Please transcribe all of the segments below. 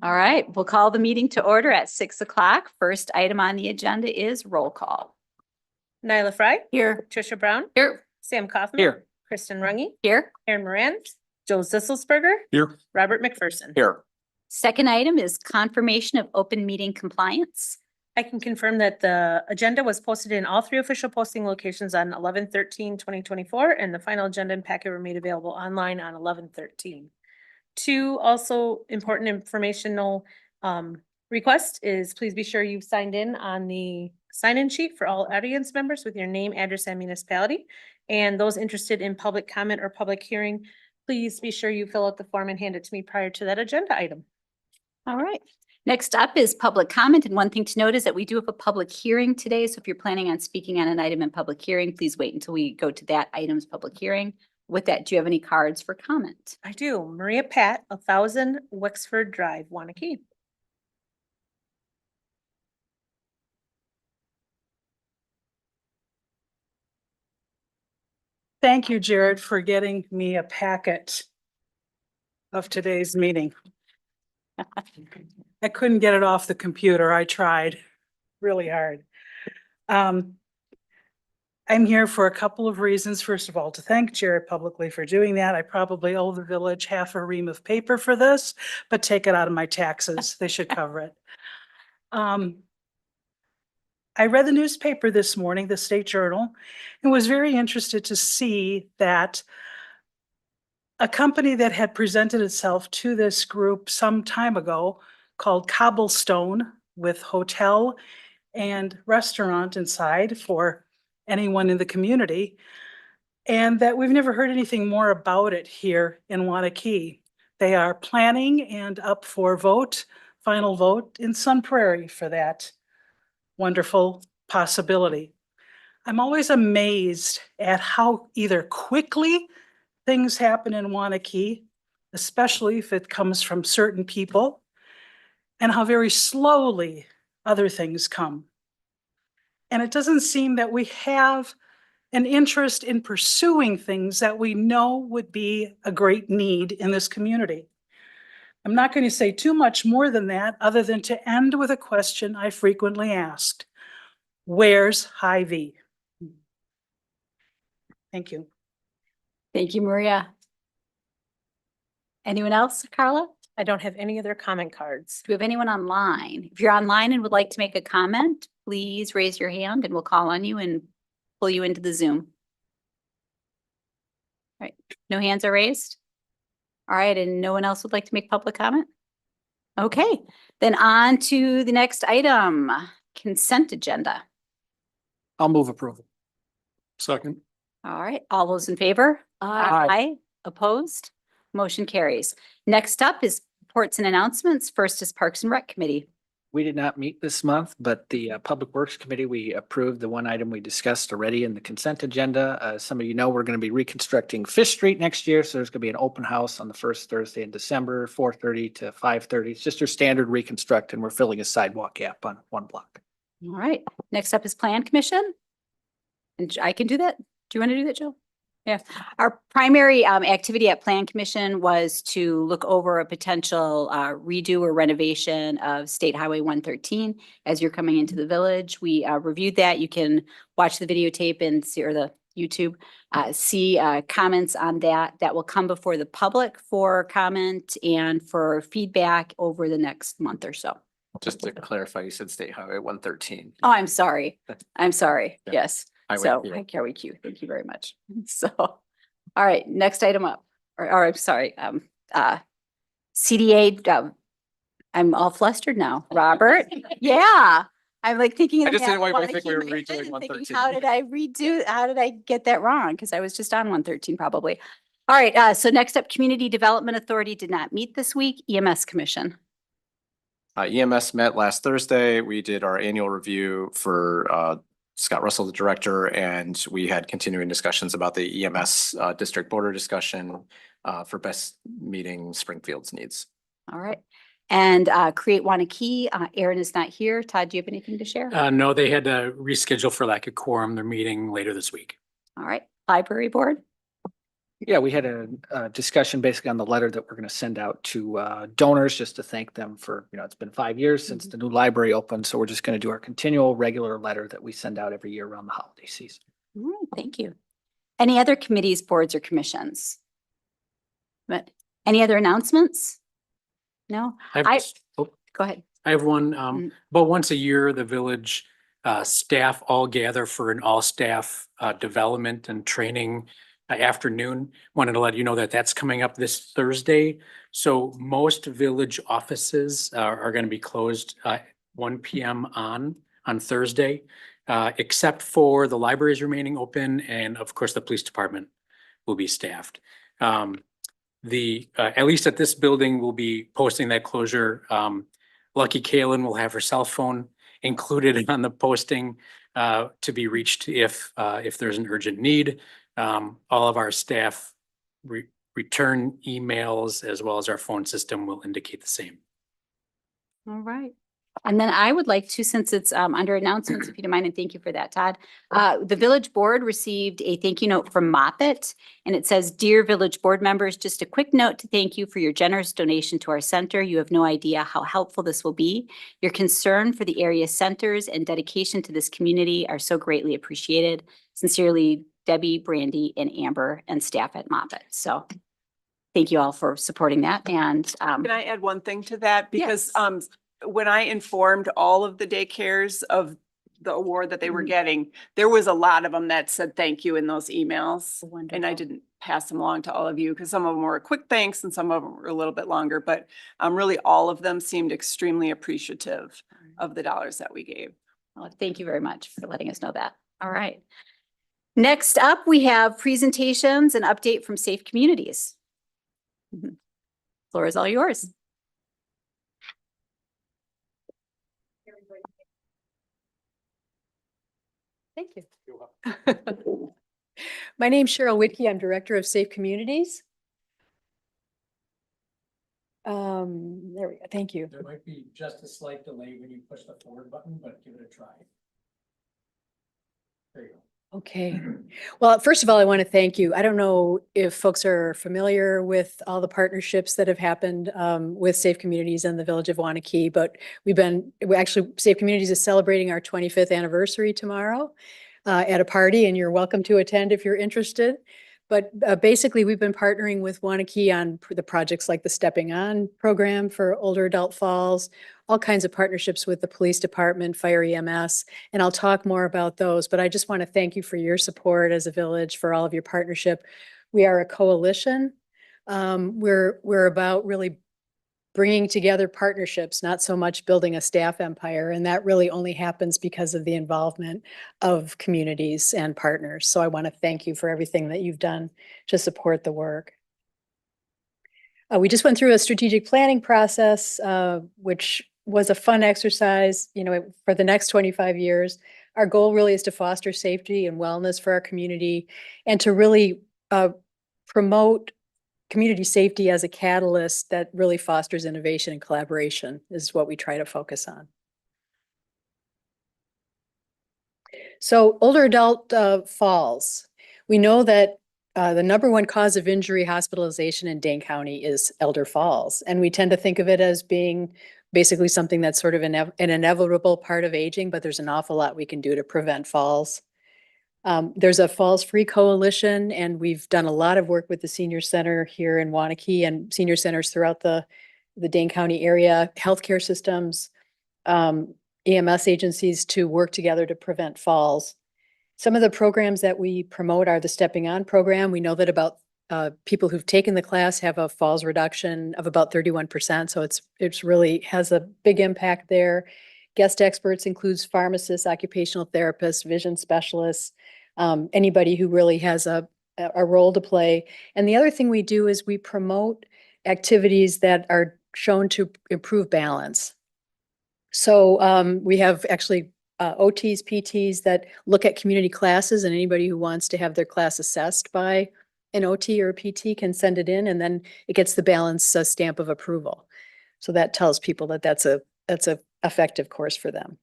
All right, we'll call the meeting to order at 6 o'clock. First item on the agenda is roll call. Nyla Fry. Here. Tricia Brown. Here. Sam Kaufman. Here. Kristen Runge. Here. Aaron Moran. Joe Zisselsberger. Here. Robert McPherson. Here. Second item is confirmation of open meeting compliance. I can confirm that the agenda was posted in all three official posting locations on 11/13/2024, and the final agenda and packet were made available online on 11/13. Two also important informational request is please be sure you've signed in on the sign-in sheet for all audience members with your name, address, and municipality. And those interested in public comment or public hearing, please be sure you fill out the form and hand it to me prior to that agenda item. All right. Next up is public comment. And one thing to note is that we do have a public hearing today. So if you're planning on speaking on an item in public hearing, please wait until we go to that item's public hearing. With that, do you have any cards for comment? I do. Maria Pat, 1000 Wexford Drive, Waunakee. Thank you, Jared, for getting me a packet of today's meeting. I couldn't get it off the computer. I tried really hard. I'm here for a couple of reasons. First of all, to thank Jared publicly for doing that. I probably owe the village half a ream of paper for this, but take it out of my taxes. They should cover it. I read the newspaper this morning, the State Journal, and was very interested to see that a company that had presented itself to this group some time ago called Cobblestone, with hotel and restaurant inside for anyone in the community, and that we've never heard anything more about it here in Waunakee. They are planning and up for final vote in Sun Prairie for that wonderful possibility. I'm always amazed at how either quickly things happen in Waunakee, especially if it comes from certain people, and how very slowly other things come. And it doesn't seem that we have an interest in pursuing things that we know would be a great need in this community. I'm not going to say too much more than that, other than to end with a question I frequently asked. Where's Hy-Vee? Thank you. Thank you, Maria. Anyone else, Carla? I don't have any other comment cards. Do we have anyone online? If you're online and would like to make a comment, please raise your hand and we'll call on you and pull you into the Zoom. All right, no hands are raised. All right, and no one else would like to make public comment? Okay, then on to the next item, consent agenda. I'll move approval. Second. All right, all those in favor? Aye. Opposed? Motion carries. Next up is reports and announcements. First is Parks and Rec Committee. We did not meet this month, but the Public Works Committee, we approved the one item we discussed already in the consent agenda. Some of you know we're going to be reconstructing Fish Street next year, so there's going to be an open house on the first Thursday in December, 4:30 to 5:30. It's just your standard reconstruct, and we're filling a sidewalk gap on one block. All right, next up is Plan Commission. And I can do that. Do you want to do that, Joe? Yeah, our primary activity at Plan Commission was to look over a potential redo or renovation of State Highway 113 as you're coming into the village. We reviewed that. You can watch the videotape and see, or the YouTube, see comments on that. That will come before the public for comment and for feedback over the next month or so. Just to clarify, you said State Highway 113. Oh, I'm sorry. I'm sorey. Yeah. Yes. Highway So, Q. Highway Q, thank you very much. So, all right, next item up, or I'm sorry, CDA, I'm all flustered now. Robert? Yeah, I'm like thinking. I of just that didn't want you to Waunakee think we were mission redoing and thinking, 113. how did I get that wrong? Because I was just on 113 probably. All right, so next up, Community Development Authority did not meet this week. EMS Commission. EMS met last Thursday. We did our annual review for Scott Russell, the director, and we had continuing discussions about the EMS district border discussion for best meeting Springfield's needs. All right. And Create Waunakee, Aaron is not here. Todd, do you have anything to share? No, they had to reschedule for lack of quorum. They're meeting later this week. All right. Library Board. Yeah, we had a discussion basically on the letter that we're going to send out to donors just to thank them for, it's been 5 years since the new library opened. So we're just going to do our continual regular letter that we send out every year around the holiday season. All right, thank you. Any other committees, boards, or commissions? But any other announcements? No? Go ahead. I have one, about once a year, the village staff all gather for an all-staff development and training afternoon. Wanted to let you know that that's coming up this Thursday. So most village offices are going to be closed 1 p.m. on Thursday, except for the library is remaining open, and of course, the police department will be staffed. At least at this building, we'll be posting that closure. Lucky Kalen will have her cell phone included on the posting to be reached if there's an urgent need. All of our staff return emails as well as our phone system will indicate the same. All right. And then I would like to, since it's under announcements, if you don't mind, and thank you for that, Todd. The village board received a thank you note from Meffert, and it says, "Dear village board members, just a quick note to thank you for your generous donation to our center. You have no idea how helpful this will be. Your concern for the area centers and dedication to this community are so greatly appreciated. Sincerely, Debbie, Brandy, and Amber, and staff at Meffert." So thank you all for supporting that. And Can I add one thing to that? Because Yes. when I informed all of the daycares of the award that they were Mhm. getting, there was a lot of them that said thank you in those emails. And I Wonderful. didn't pass them along to all of you because some of them were a quick thanks and some of them were a little bit longer, but really all of them seemed extremely appreciative of the dollars that we gave. Well, thank you very much for letting us know that. All right. Next up, we have presentations and update from Safe Communities. Floor is all yours. Thank you. My name's Cheryl Whitkey. I'm Director of Safe Communities. There we go. Thank you. There might be just a slight delay when you push the forward button, but give it a try. There you go. Okay. Well, first of all, I want to thank you. I don't know if folks are familiar with all the partnerships that have happened with Safe Communities and the Village of Waunakee, but Safe Communities is celebrating our 25th anniversary tomorrow at a party, and you're welcome to attend if you're interested. But basically, we've been partnering with Waunakee on the projects like the Stepping On program for older adult falls, all kinds of partnerships with the police department, fire EMS, and I'll talk more about those. But I just want to thank you for your support as a village, for all of your partnership. We are a coalition. We're about really bringing together partnerships, not so much building a staff empire. And that really only happens because of the involvement of communities and partners. So I want to thank you for everything that you've done to support the work. We just went through a strategic planning process, which was a fun exercise, for the next 25 years. Our goal really is to foster safety and wellness for our community and to really promote community safety as a catalyst that really fosters innovation and collaboration is what we try to focus on. So older adult falls. We know that the #1 cause of injury, hospitalization in Dane County is elder falls. And we tend to think of it as being basically something that's sort of an inevitable part of aging, but there's an awful lot we can do to prevent falls. There's a Falls Free Coalition, and we've done a lot of work with the senior center here in Waunakee and senior centers throughout the Dane County area, healthcare systems, EMS agencies to work together to prevent falls. Some of the programs that we promote are the Stepping On program. We know that about people who've taken the class have a falls reduction of about 31%. So it's really has a big impact there. Guest experts includes pharmacists, occupational therapists, vision specialists, anybody who really has a role to play. And the other thing we do is we promote activities that are shown to improve balance. So we have actually OTs, PTs that look at community classes, and anybody who wants to have their class assessed by an OT or a PT can send it in, and then it gets the balance stamp of approval. So that tells people that that's a effective course for them.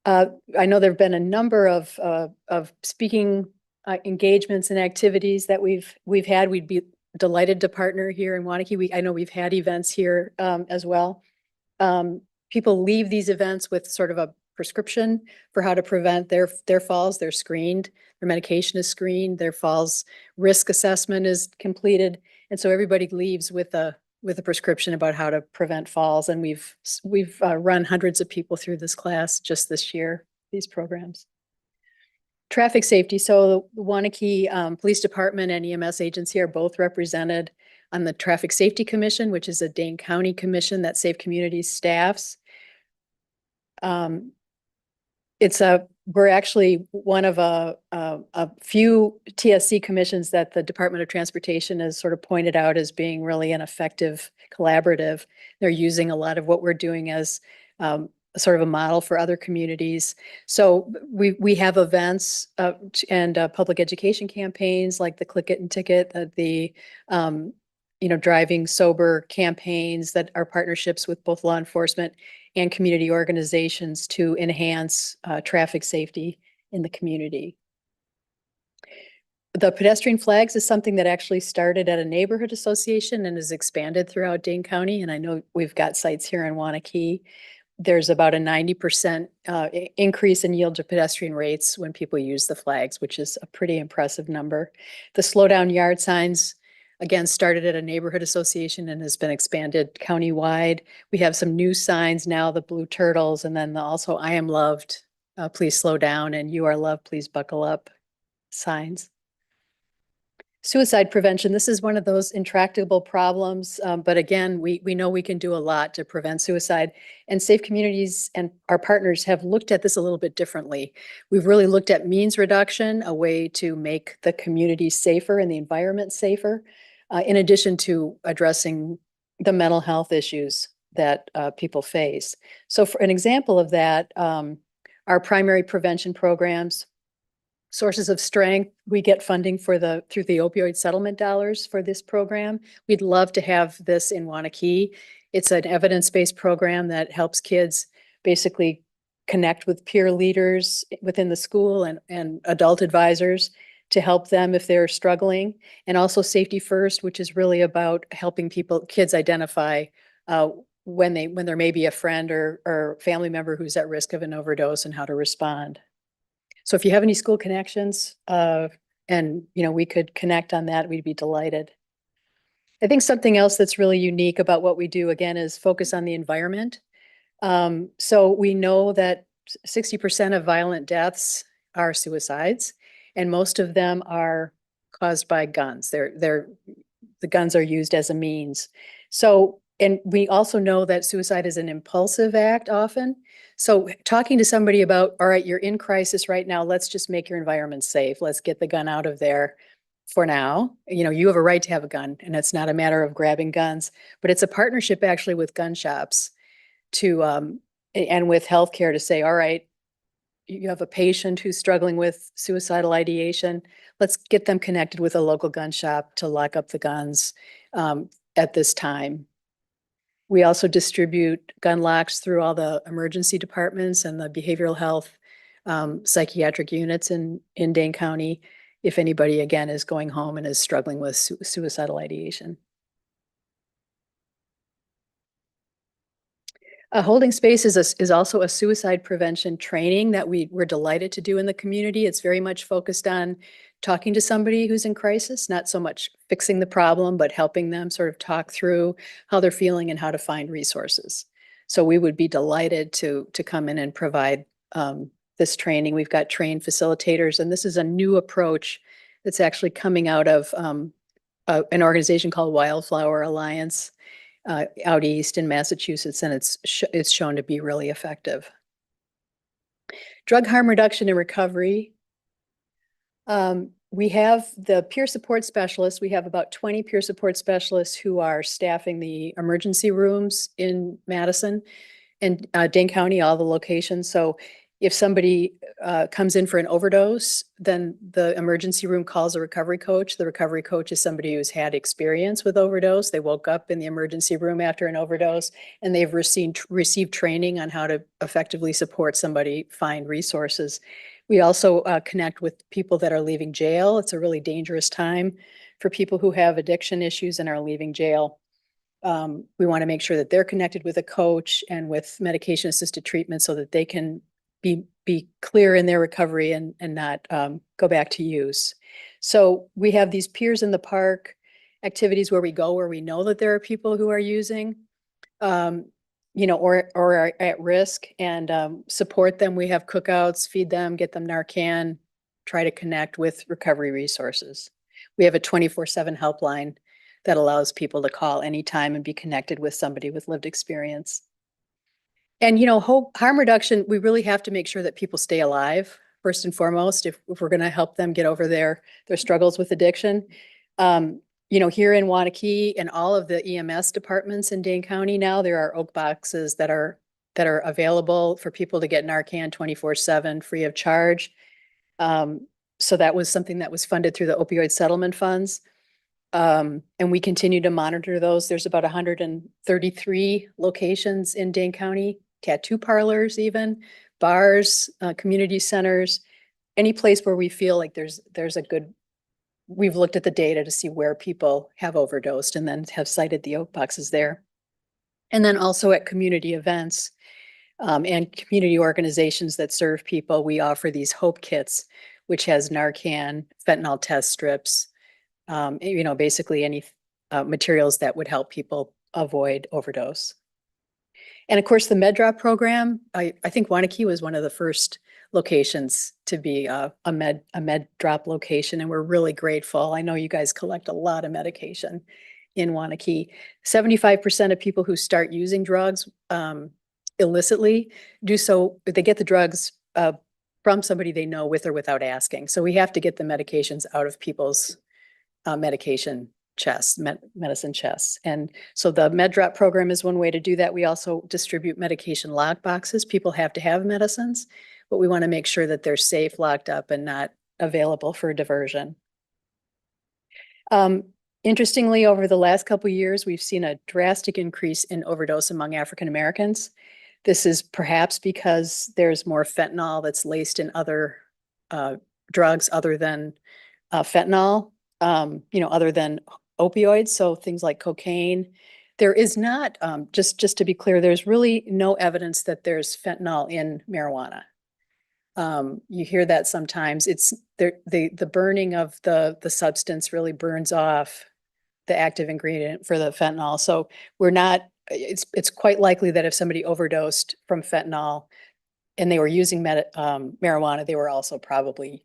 I know there have been a number of speaking engagements and activities that we've had. We'd be delighted to partner here in Waunakee. I know we've had events here as well. People leave these events with sort of a prescription for how to prevent their falls. They're screened, their medication is screened, their falls risk assessment is completed. And so everybody leaves with a prescription about how to prevent falls. And we've run hundreds of people through this class just this year, these programs. Traffic safety. So the Waunakee Police Department and EMS agency are both represented on the Traffic Safety Commission, which is a Dane County commission that Safe Communities staffs. We're actually one of a few TSC commissions that the Department of Transportation has sort of pointed out as being really an effective collaborative. They're using a lot of what we're doing as sort of a model for other communities. So we have events and public education campaigns like the Click It and Ticket, the driving sober campaigns that are partnerships with both law enforcement and community organizations to enhance traffic safety in the community. The pedestrian flags is something that actually started at a neighborhood association and has expanded throughout Dane County. And I know we've got sites here in Waunakee. There's about a 90% increase in yield to pedestrian rates when people use the flags, which is a pretty impressive number. The slow down yard signs, again, started at a neighborhood association and has been expanded countywide. We have some new signs now, the blue turtles, and then also I am loved, please slow down, and you are loved, please buckle up signs. Suicide prevention, this is one of those intractable problems, but again, we know we can do a lot to prevent suicide, and Safe Communities and our partners have looked at this a little bit differently. We've really looked at means reduction, a way to make the community safer and the environment safer, in addition to addressing the mental health issues that people face. So for an example of that, our primary prevention programs, sources of strength, we get funding through the opioid settlement dollars for this program. We'd love to have this in Waunakee. It's an evidence-based program that helps kids basically connect with peer leaders within the school and adult advisors to help them if they're struggling. And also Safety First, which is really about helping kids identify when there may be a friend or family member who's at risk of an overdose and how to respond. So if you have any school connections and we could connect on that, we'd be delighted. I think something else that's really unique about what we do, again, is focus on the environment. So we know that 60% of violent deaths are suicides, and most of them are caused by guns. The guns are used as a means. So, and we also know that suicide is an impulsive act often. So talking to somebody about, all right, you're in crisis right now, let's just make your environment safe. Let's get the gun out of there for now. You have a right to have a gun, and it's not a matter of grabbing guns, but it's a partnership actually with gun shops and with healthcare to say, all right, you have a patient who's struggling with suicidal ideation. Let's get them connected with a local gun shop to lock up the guns at this time. We also distribute gun locks through all the emergency departments and the behavioral health psychiatric units in Dane County, if anybody, again, is going home and is struggling with suicidal ideation. Holding Space is also a suicide prevention training that we're delighted to do in the community. It's very much focused on talking to somebody who's in crisis, not so much fixing the problem, but helping them sort of talk through how they're feeling and how to find resources. So we would be delighted to come in and provide this training. We've got trained facilitators, and this is a new approach that's actually coming out of an organization called Wildflower Alliance out east in Massachusetts, and it's shown to be really effective. Drug harm reduction and recovery. We have the peer support specialists. We have about 20 peer support specialists who are staffing the emergency rooms in Madison and Dane County, all the locations. So if somebody comes in for an overdose, then the emergency room calls a recovery coach. The recovery coach is somebody who's had experience with overdose. They woke up in the emergency room after an overdose, and they've received training on how to effectively support somebody find resources. We also connect with people that are leaving jail. It's a really dangerous time for people who have addiction issues and are leaving jail. We want to make sure that they're connected with a coach and with medication-assisted treatment so that they can be clear in their recovery and not go back to use. So we have these Peers in the Park activities where we go where we know that there are people who are using, you know, or are at risk, and support them. We have cookouts, feed them, get them Narcan, try to connect with recovery resources. We have a 24/7 helpline that allows people to call anytime and be connected with somebody with lived experience. And, you know, harm reduction, we really have to make sure that people stay alive, first and foremost, if we're going to help them get over their struggles with addiction. You know, here in Waunakee and all of the EMS departments in Dane County now, there are oak boxes that are available for people to get Narcan 24/7 free of charge. So that was something that was funded through the opioid settlement funds. And we continue to monitor those. There's about 133 locations in Dane County, tattoo parlors even, bars, community centers, any place where we feel like there's a good, we've looked at the data to see where people have overdosed and then have cited the oak boxes there. And then also at community events and community organizations that serve people, we offer these Hope Kits, which has Narcan, fentanyl test strips, you know, basically any materials that would help people avoid overdose. And of course, the MedDrop program, I think Waunakee was one of the first locations to be a MedDrop location, and we're really grateful. I know you guys collect a lot of medication in Waunakee. 75% of people who start using drugs illicitly do so, they get the drugs from somebody they know, with or without asking. So we have to get the medications out of people's medication chests, medicine chests. And so the MedDrop program is one way to do that. We also distribute medication lock boxes. People have to have medicines, but we want to make sure that they're safe, locked up, and not available for diversion. Interestingly, over the last couple of years, we've seen a drastic increase in overdose among African Americans. This is perhaps because there's more fentanyl that's laced in other drugs other than fentanyl, you know, other than opioids, so things like cocaine. There is not, just to be clear, there's really no evidence that there's fentanyl in marijuana. You hear that sometimes. It's the burning of the substance really burns off the active ingredient for the fentanyl. So we're not, it's quite likely that if somebody overdosed from fentanyl and they were using marijuana, they were also probably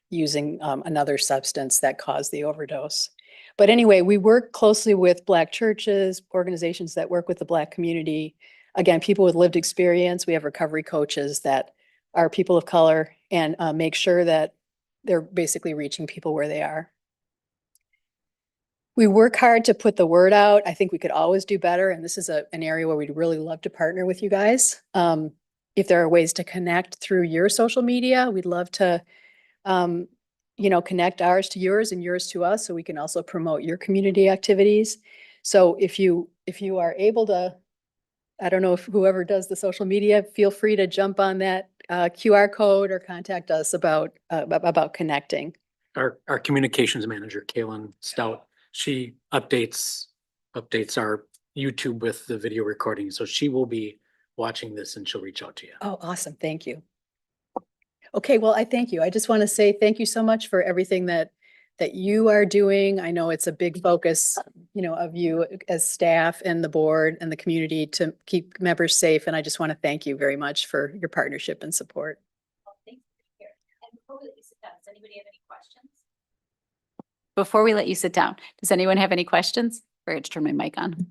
using another substance that caused the overdose. But anyway, we work closely with Black churches, organizations that work with the Black community. Again, people with lived experience. We have recovery coaches that are people of color and make sure that they're basically reaching people where they are. We work hard to put the word out. I think we could always do better. And this is an area where we'd really love to partner with you guys. If there are ways to connect through your social media, we'd love to you know, connect ours to yours and yours to us, so we can also promote your community activities. So if you are able to, I don't know if whoever does the social media, feel free to jump on that QR code or contact us about connecting. Our communications manager, Kaylin Stout, she updates our YouTube with the video recording. So she will be watching this and she'll reach out to you. Oh, awesome. Thank you. Okay, well, I thank you. I just want to say thank you so much for everything that you are doing. I know it's a big focus, you know, of you as staff and the board and the community to keep members safe. And I just want to thank you very much for your partnership and support. Well, thanks for being here. And before we let you sit down, does anybody have any questions? Before we let you sit down, does anyone have any questions? I forgot to turn my mic on.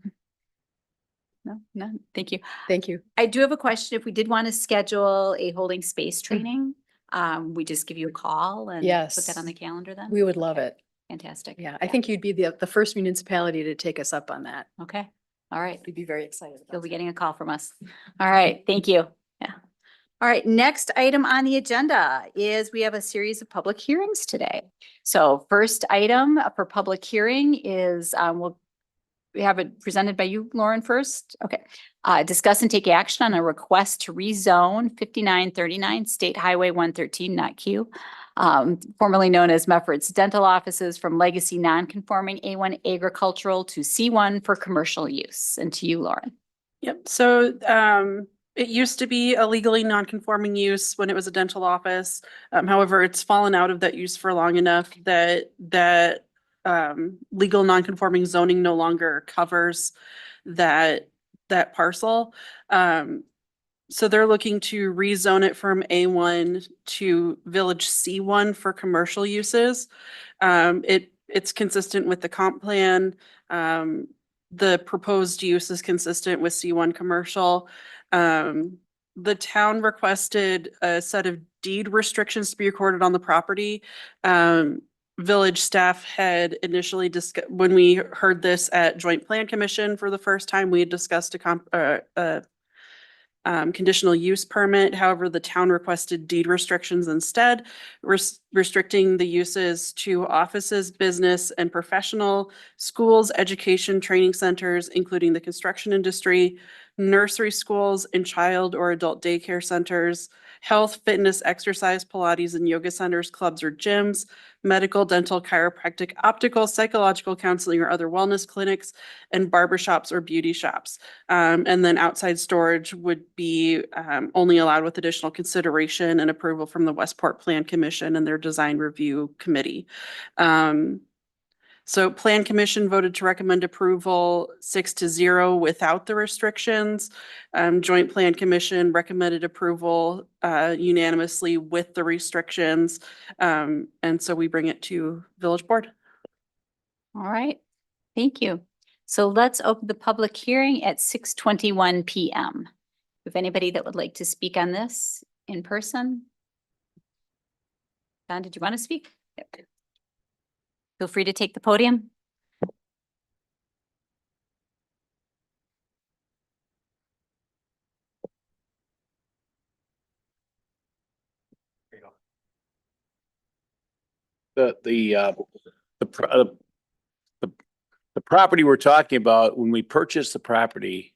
No, none. Thank you. Thank you. I do have a question. If we did want to schedule a holding space training, we just give you a call and put that on the calendar then? We would love Okay. it. Fantastic. Yeah, I think you'd be the first municipality to take us up on that. Okay. All right. We'd be very excited. You'll be getting a call from us. All right. Thank you. Yeah. All right. Next item on the agenda is we have a series of public hearings today. So first item for public hearing is we have it presented by you, Lauren, first. Okay. Discuss and take action on a request to rezone 5939 State Highway 113, not Q, formerly known as Meffert's dental offices from legacy non-conforming A1 agricultural to C1 for commercial use. And to you, Lauren. Yep, so it used to be a legally non-conforming use when it was a dental office. However, it's fallen out of that use for long enough that legal non-conforming zoning no longer covers that parcel. So they're looking to rezone it from A1 to Village C1 for commercial uses. It's consistent with the comp plan. The proposed use is consistent with C1 commercial. The town requested a set of deed restrictions to be recorded on the property. Village staff had initially discussed, when we heard this at Joint Plan Commission for the first time, we had discussed a conditional use permit. However, the town requested deed restrictions instead, restricting the uses to offices, business, and professional, schools, education, training centers, including the construction industry, nursery schools, and child or adult daycare centers, health, fitness, exercise, Pilates, and yoga centers, clubs, or gyms, medical, dental, chiropractic, optical, psychological counseling, or other wellness clinics, and barbershops or beauty shops. And then outside storage would be only allowed with additional consideration and approval from the Westport Plan Commission and their design review committee. So Plan Commission voted to recommend approval 6-0 without the restrictions. Joint Plan Commission recommended approval unanimously with the restrictions. And so we bring it to Village Board. All right. Thank you. So let's open the public hearing at 6:21 PM. If anybody that would like to speak on this in person. Don, did you want to speak? Yep. Feel free to take the podium. The property we're talking about, when we purchased the property,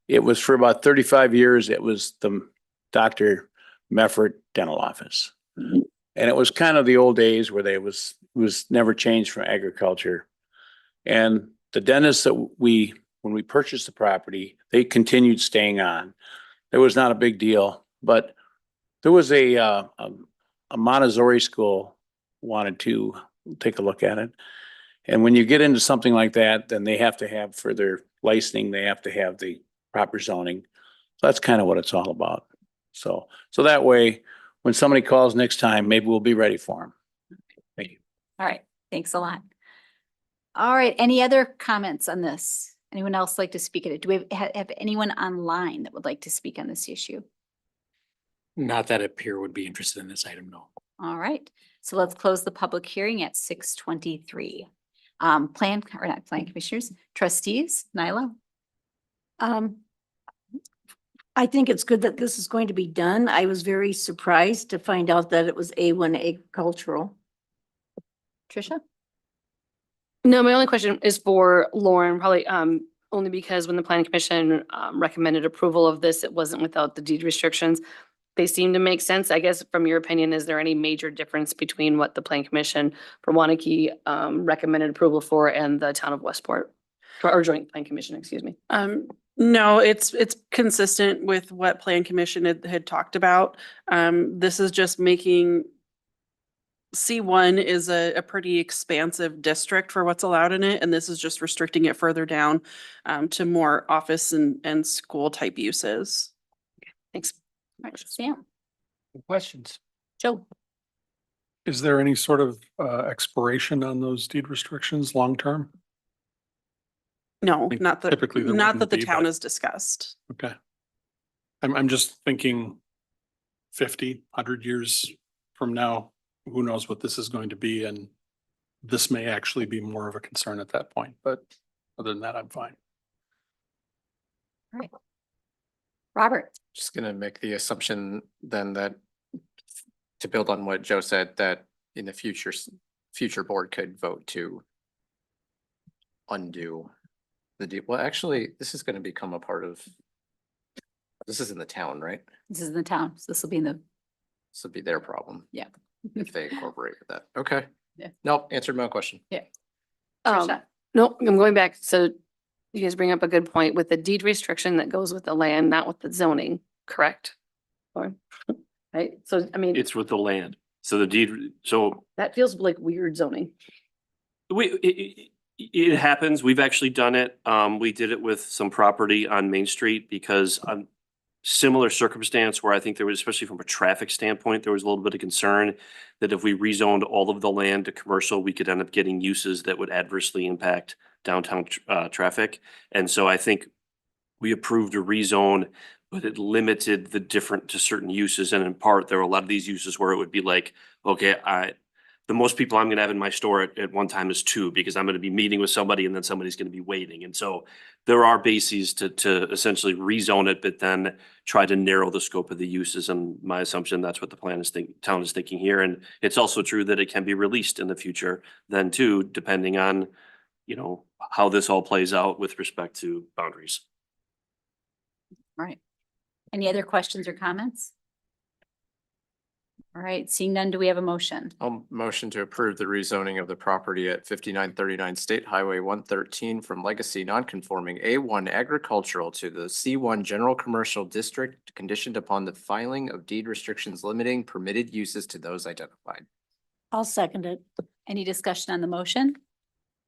it was for about 35 years. It was the Dr. Meffert dental office. And it was kind of the old days where it was never changed from agriculture. And the dentists that when we purchased the property, they continued staying on. It was not a big deal, but there was a Montessori school wanted to take a look at it. And when you get into something like that, then they have to have, for their licensing, they have to have the proper zoning. So that's kind of what it's all about. So that way, when somebody calls next time, maybe we'll be ready for them. Thank you. All right. Thanks a lot. All right. Any other comments on this? Anyone else like to speak at it? Do we have anyone online that would like to speak on this issue? Not that a peer would be interested in this item, no. All right. So let's close the public hearing at 6:23. Plan commissioners, trustees, Nyla? I think it's good that this is going to be done. I was very surprised to find out that it was A1 agricultural. Tricia? No, my only question is for Lauren, probably only because when the planning commission recommended approval of this, it wasn't without the deed restrictions. They seem to make sense. I guess from your opinion, is there any major difference between what the planning commission for Waunakee recommended approval for and the town of Westport? Or joint plan commission, excuse me. No, it's consistent with what Plan Commission had talked about. This is just making C1 is a pretty expansive district for what's allowed in it, and this is just restricting it further down to more office and school type uses. Thanks. All right, Sam, Questions? Joe? Is there any sort of expiration on those deed restrictions long-term? No, think not that, typically there not that wouldn't the be, town but- has discussed. Okay. I'm just thinking 50, 100 years from now, who knows what this is going to be, and this may actually be more of a concern at that point, but other than that, I'm fine. All right. Robert? Just gonna make the assumption then that, to build on what Joe said, that in the future board could vote to undo Well, actually, this is gonna become a part of. This is in the town, right? This is in the town, so this will be in the, This would be their problem. Yeah. If they incorporate that. Okay. Yeah. Nope, answered my question. Tricia. No, I'm going back. So you guys bring up a good point with the deed restriction that goes with the land, not with the zoning, correct? Or, right? So, I mean, It's with the land. So the deed, so that feels like weird zoning. it happens. We've actually done it. We did it with some property on Main Street because similar circumstance where I think there was, especially from a traffic standpoint, there was a little bit of concern that if we rezoned all of the land to commercial, we could end up getting uses that would adversely impact downtown traffic. And so I think we approved a rezone, but it limited the different to certain uses. And in part, there were a lot of these uses where it would be like, okay, the most people I'm gonna have in my store at one time is 2 because I'm gonna be meeting with somebody and then somebody's gonna be waiting. And so there are bases to essentially rezone it, but then try to narrow the scope of the uses. And my assumption, that's what the town is thinking here. And it's also true that it can be released in the future then too, depending on, you know, how this all plays out with respect to boundaries. Right. Any other questions or comments? All right, seeing none, do we have a motion? I'll motion to approve the rezoning of the property at 5939 State Highway 113 from legacy non-conforming A1 agricultural to the C1 general commercial district, conditioned upon the filing of deed restrictions limiting permitted uses to those identified. I'll second it. Any discussion on the motion?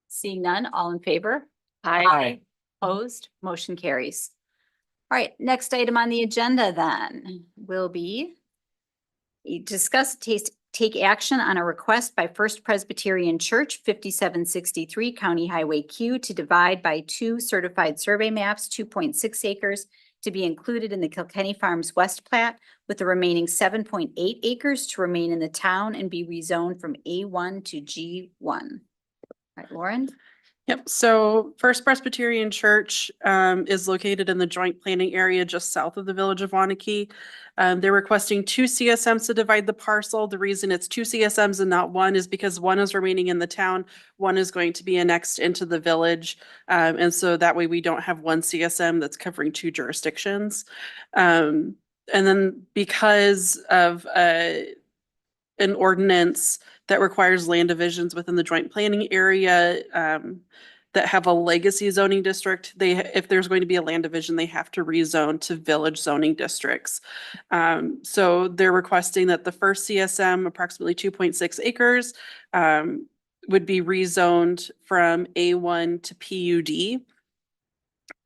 Seeing none, all in favor? Aye. Opposed, motion carries. All right, next item on the agenda then will be discuss, take action on a request by First Presbyterian Church, 5763 County Highway Q, to divide by 2 certified survey maps, 2.6 acres, to be included in the Kilkenny Farms West Plat, with the remaining 7.8 acres to remain in the town and be rezoned from A1 to G1. All right, Lauren? Yep, so First Presbyterian Church is located in the joint planning area just south of the village of Waunakee. They're requesting 2 CSMs to divide the parcel. The reason it's 2 CSMs and not 1 is because 1 is remaining in the town, 1 is going to be annexed into the village. And so that way we don't have 1 CSM that's covering 2 jurisdictions. And then because of an ordinance that requires land divisions within the joint planning area that have a legacy zoning district, if there's going to be a land division, they have to rezone to village zoning districts. So they're requesting that the first CSM, approximately 2.6 acres, would be rezoned from A1 to PUD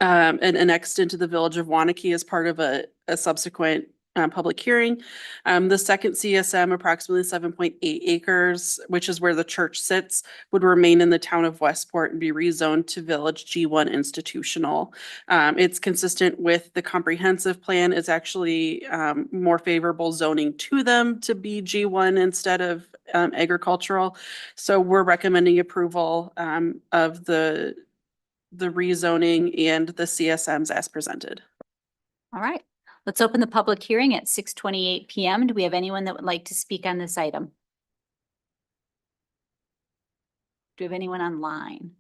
and annexed into the village of Waunakee as part of a subsequent public hearing. The second CSM, approximately 7.8 acres, which is where the church sits, would remain in the town of Westport and be rezoned to village G1 institutional. It's consistent with the comprehensive plan. It's actually more favorable zoning to them to be G1 instead of agricultural. So we're recommending approval of the rezoning and the CSMs as presented. All right, let's open the public hearing at 6:28 PM. Do we have anyone that would like to speak on this item? Do we have anyone online?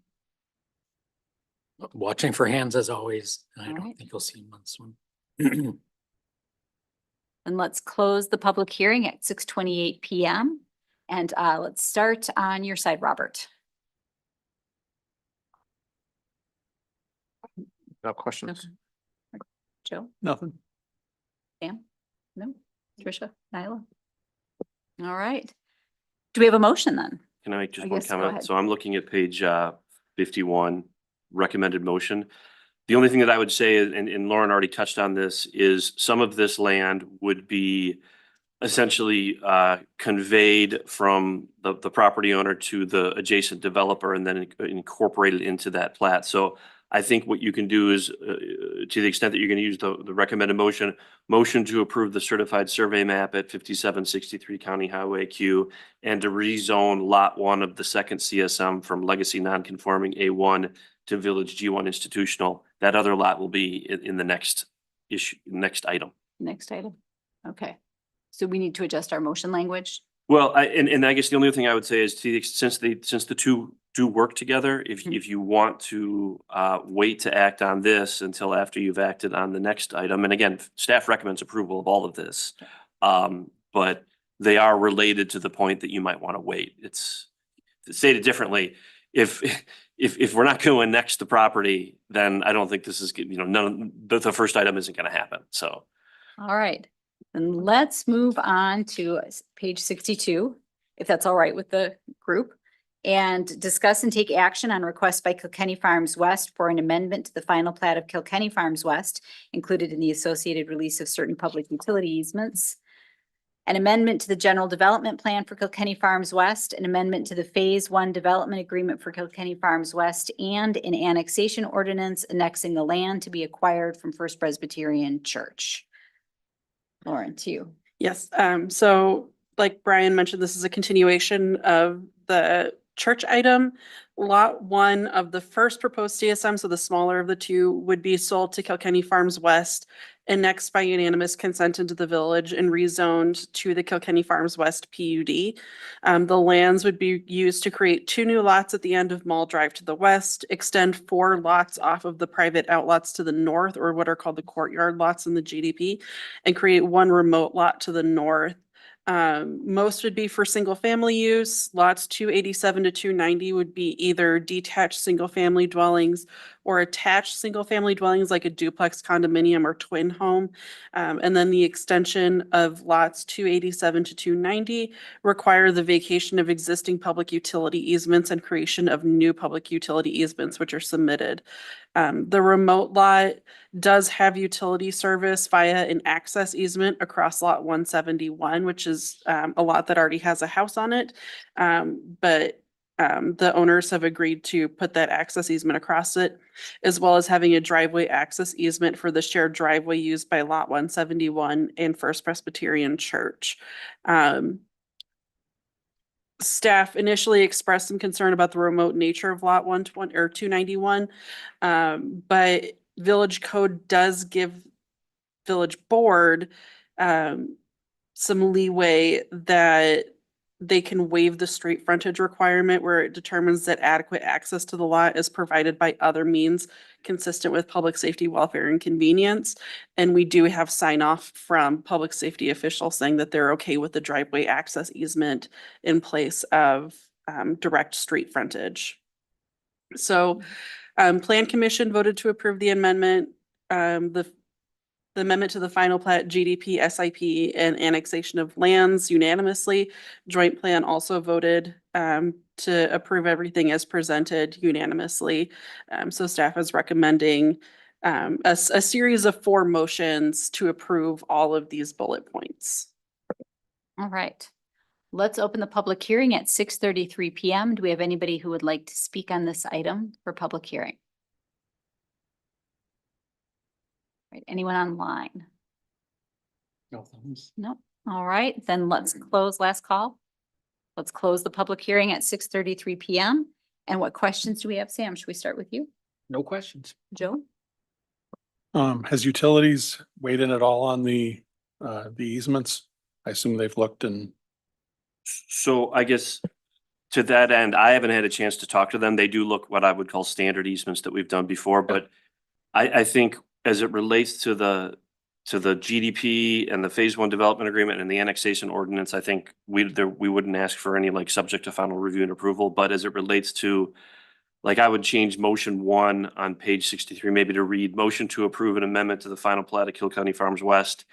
Watching for hands as always. I All don't right. think you'll see them on this one. And let's close the public hearing at 6:28 PM. And let's start on your side, Robert. No questions? Joe? Nothing. Sam? No? Tricia? Nyla? All right. Do we have a motion then? Can I make I just one guess, go comment? ahead. So I'm looking at page 51, recommended motion. The only thing that I would say, and Lauren already touched on this, is some of this land would be essentially conveyed from the property owner to the adjacent developer and then incorporated into that plat. So I think what you can do is, to the extent that you're going to use the recommended motion to approve the certified survey map at 5763 County Highway Q and to rezone lot 1 of the second CSM from legacy non-conforming A1 to village G1 institutional. That other lot will be in the next issue, next item. Next item. Okay. So we need to adjust our motion language. Well, and I guess the only other thing I would say is since the two do work together, if you want to wait to act on this until after you've acted on the next item, and again, staff recommends approval of all of this. But they are related to the point that you might want to wait. It's stated differently. If we're not going next to property, then I don't think this is, the first item isn't going to happen. So. All right, then let's move on to page 62, if that's all right with the group. And discuss and take action on request by Kilkenny Farms West for an amendment to the final plat of Kilkenny Farms West, included in the associated release of certain public utility easements. An amendment to the general development plan for Kilkenny Farms West, an amendment to the Phase 1 development agreement for Kilkenny Farms West, and an annexation ordinance annexing the land to be acquired from First Presbyterian Church. Lauren, to you. Yes, so like Brian mentioned, this is a continuation of the church item. Lot 1 of the first proposed CSM, so the smaller of the two, would be sold to Kilkenny Farms West, annexed by unanimous consent into the village and rezoned to the Kilkenny Farms West PUD. The lands would be used to create 2 new lots at the end of Mall Drive to the west, extend 4 lots off of the private outlots to the north, or what are called the courtyard lots in the GDP, and create 1 remote lot to the north. Most would be for single family use. Lots 287 to 290 would be either detached single family dwellings or attached single family dwellings like a duplex condominium or twin home. And then the extension of lots 287 to 290 require the vacation of existing public utility easements and creation of new public utility easements, which are submitted. The remote lot does have utility service via an access easement across lot 171, which is a lot that already has a house on it. But the owners have agreed to put that access easement across it, as well as having a driveway access easement for the shared driveway used by lot 171 and First Presbyterian Church. Staff initially expressed some concern about the remote nature of lot 120 or 291, but village code does give village board some leeway that they can waive the street frontage requirement where it determines that adequate access to the lot is provided by other means consistent with public safety, welfare, and convenience. And we do have sign off from public safety officials saying that they're okay with the driveway access easement in place of direct street frontage. So Plan Commission voted to approve the amendment. The amendment to the final plat, GDP, SIP, and annexation of lands unanimously. Joint plan also voted to approve everything as presented unanimously. So staff is recommending a series of 4 motions to approve all of these bullet points. All right. Let's open the public hearing at 6:33 PM. Do we have anybody who would like to speak on this item for public hearing? Right, anyone online? No thumbs. No. All right, then let's close last call. Let's close the public hearing at 6:33 PM. And what questions do we have, Sam? Should we start with you? No questions. Joe? Has utilities weighed in at all on the easements? I assume they've looked and. So I guess to that end, I haven't had a chance to talk to them. They do look what I would call standard easements that we've done before, but I think as it relates to the GDP and the Phase 1 development agreement and the annexation ordinance, I think we wouldn't ask for any like subject to final review and approval, but as it relates to like I would change motion 1 on page 63, maybe to read motion to approve an amendment to the final plat of Kilkenny Farms West,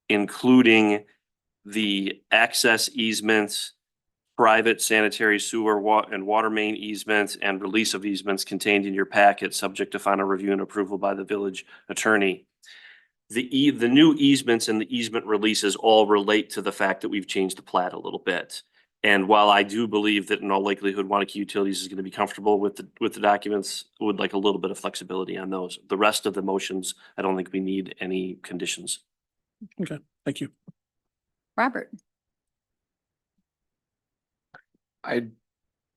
including the access easements, private sanitary sewer and water main easements, and release of easements contained in your packet, subject to final review and approval by the village attorney. The new easements and the easement releases all relate to the fact that we've changed the plat a little bit. And while I do believe that in all likelihood, Waunakee Utilities is going to be comfortable with the documents, I would like a little bit of flexibility on those. The rest of the motions, I don't think we need any conditions. Okay, thank you. Robert? I'm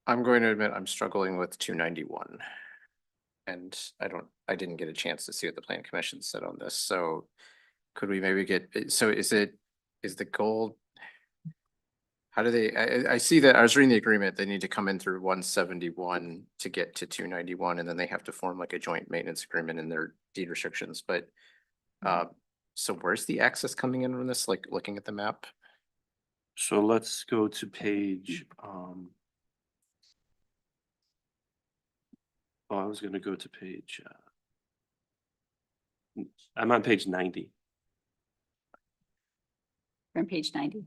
going to admit I'm struggling with 291. And I didn't get a chance to see what the plan commission said on this. So could we maybe get, so is the goal, How do they, I see that, I was reading the agreement, they need to come in through 171 to get to 291, and then they have to form like a joint maintenance agreement in their deed restrictions, but so where's the access coming in from this, like looking at the map? So let's go to page, I was gonna go to page, I'm on page 90. We're on page 90.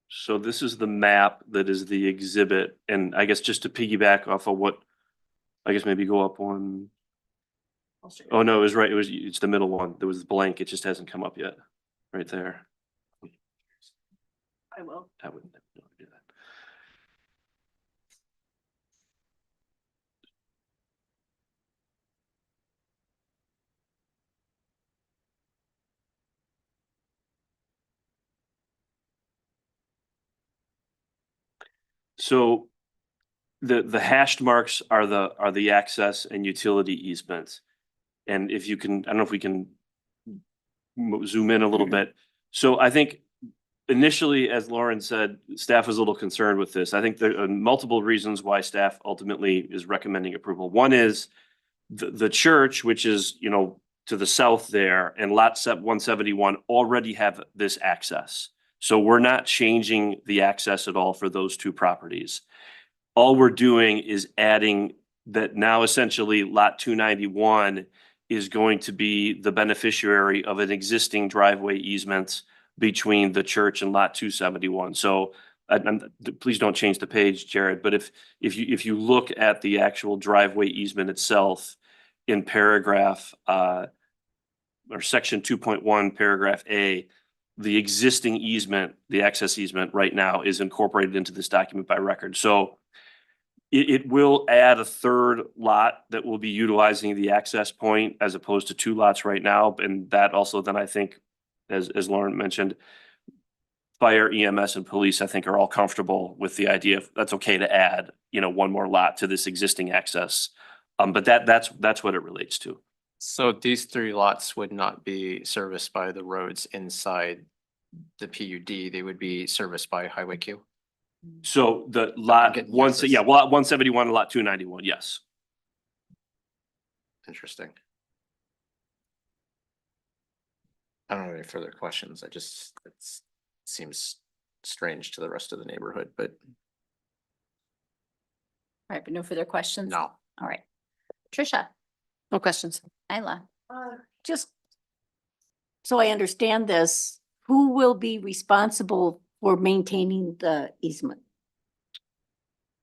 So this is the map that is the exhibit, and I guess just to piggyback off of what, I guess maybe go up one. Oh, no, it was right, it's the middle one. There was blank, it just hasn't come up yet, right there. I will. I wouldn't do that. So the hashed marks are the access and utility easements. And if you can, I don't know if we can zoom in a little bit. So I think initially, as Lauren said, staff is a little concerned with this. I think there are multiple reasons why staff ultimately is recommending approval. One is the church, which is, you know, to the south there, and lot 171 already have this access. So we're not changing the access at all for those two properties. All we're doing is adding that now essentially lot 291 is going to be the beneficiary of an existing driveway easement between the church and lot 271. So please don't change the page, Jared, but if you look at the actual driveway easement itself in paragraph or section 2.1 paragraph A, the existing easement, the access easement right now is incorporated into this document by record. So it will add a third lot that will be utilizing the access point as opposed to two lots right now. And that also then I think, as Lauren mentioned, fire, EMS, and police, I think, are all comfortable with the idea of that's okay to add, you know, one more lot to this existing access. But that's what it relates to. So these three lots would not be serviced by the roads inside the PUD, they would be serviced by Highway Q? So the lot getting one, access. yeah, lot 171 and lot 291, yes. Interesting. I don't have any further questions. It seems strange to the rest of the neighborhood, but All right, but no further questions? no. All right. Tricia, No questions. Isla, Just so I understand this, who will be responsible for maintaining the easement?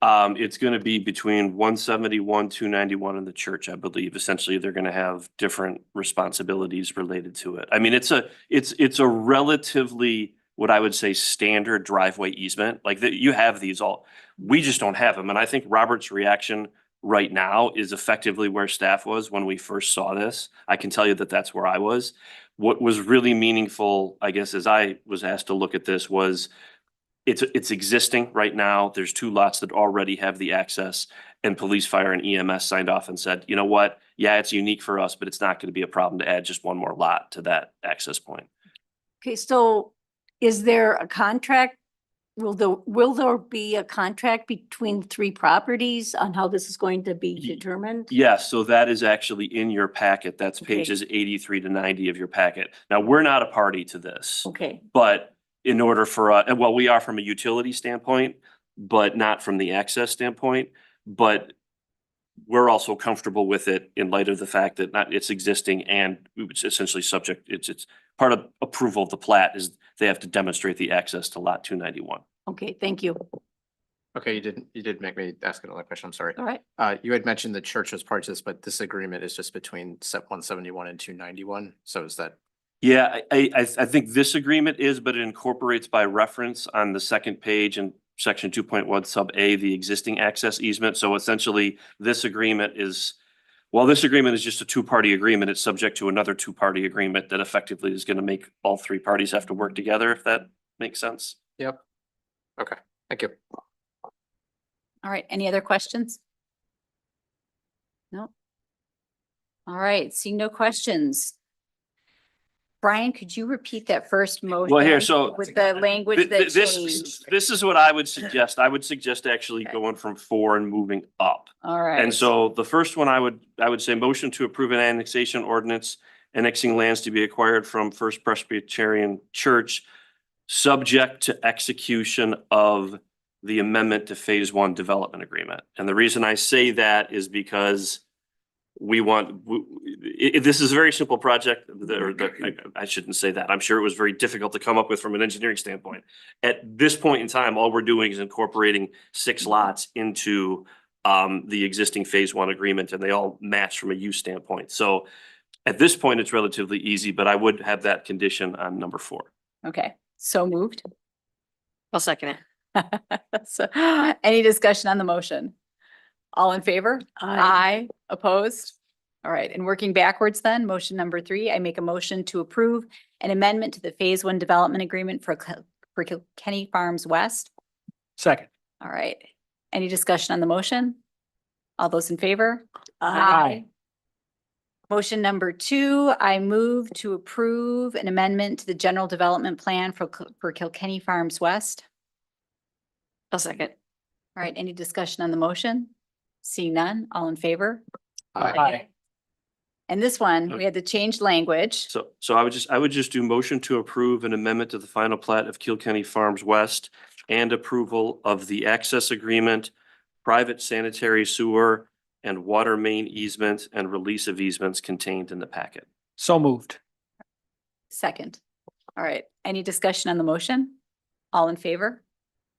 It's gonna be between 171, 291 and the church, I believe. Essentially, they're gonna have different responsibilities related to it. I mean, it's a relatively, what I would say, standard driveway easement. Like you have these all, we just don't have them. And I think Robert's reaction right now is effectively where staff was when we first saw this. I can tell you that that's where I was. What was really meaningful, I guess, as I was asked to look at this was it's existing right now. There's two lots that already have the access, and police, fire, and EMS signed off and said, you know what? Yeah, it's unique for us, but it's not going to be a problem to add just one more lot to that access point. Okay, so is there a contract? Will there be a contract between three properties on how this is going to be determined? Yes, so that is actually in your packet. That's Okay. pages 83 to 90 of your packet. Now, we're not a party to this, Okay, but in order for, well, we are from a utility standpoint, but not from the access standpoint. But we're also comfortable with it in light of the fact that it's existing and it's essentially subject, it's part of approval of the plat is they have to demonstrate the access to lot 291. okay, thank you. Okay, you did make me ask another question. I'm sorry. All right. You had mentioned the church was part of this, but this agreement is just between 171 and 291. So is that? Yeah, I think this agreement is, but it incorporates by reference on the second page in section 2.1 sub A, the existing access easement. So essentially this agreement is, well, this agreement is just a two-party agreement. It's subject to another two-party agreement that effectively is going to make all three parties have to work together, if that makes sense. Yep. Okay, thank you. all right, any other questions? No? All right, seeing no questions. Brian, could you repeat that first motion? Well, here, so with the language that this, changed. this is what I would suggest. I would suggest actually going from 4 and moving up. All right. And so the first one, I would say motion to approve an annexation ordinance annexing lands to be acquired from First Presbyterian Church, subject to execution of the amendment to Phase 1 development agreement. And the reason I say that is because this is a very simple project. I shouldn't say that. I'm sure it was very difficult to come up with from an engineering standpoint. At this point in time, all we're doing is incorporating 6 lots into the existing Phase 1 agreement, and they all match from a use standpoint. So at this point, it's relatively easy, but I would have that condition on number 4. Okay, so moved. I'll second it. So, any discussion on the motion? All in favor? Aye. Opposed? All right, and working backwards then, motion number 3, I make a motion to approve an amendment to the Phase 1 development agreement for Kilkenny Farms West. Second. All right, any discussion on the motion? All those in favor? Aye. Motion number 2, I move to approve an amendment to the general development plan for Kilkenny Farms West. I'll second. All right, any discussion on the motion? Seeing none, all in favor? Aye. And this one, we had the changed language. So I would just do motion to approve an amendment to the final plat of Kilkenny Farms West and approval of the access agreement, private sanitary sewer and water main easement and release of easements contained in the packet. So moved. Second. All right, any discussion on the motion? All in favor?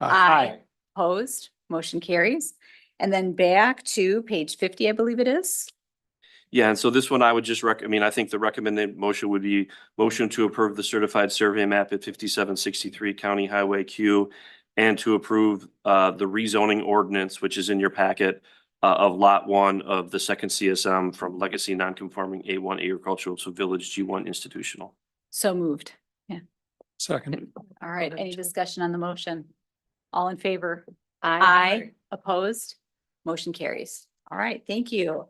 Aye. Opposed? Motion carries. And then back to page 50, I believe it is. Yeah, and so this one I would just I think the recommended motion would be motion to approve the certified survey map at 5763 County Highway Q and to approve the rezoning ordinance, which is in your packet, of Lot 1 of the second CSM from legacy non-conforming A1 agricultural to village G1 institutional. So moved. Second. All right, any discussion on the motion? All in favor? Aye. Opposed? Motion carries. All right, thank you.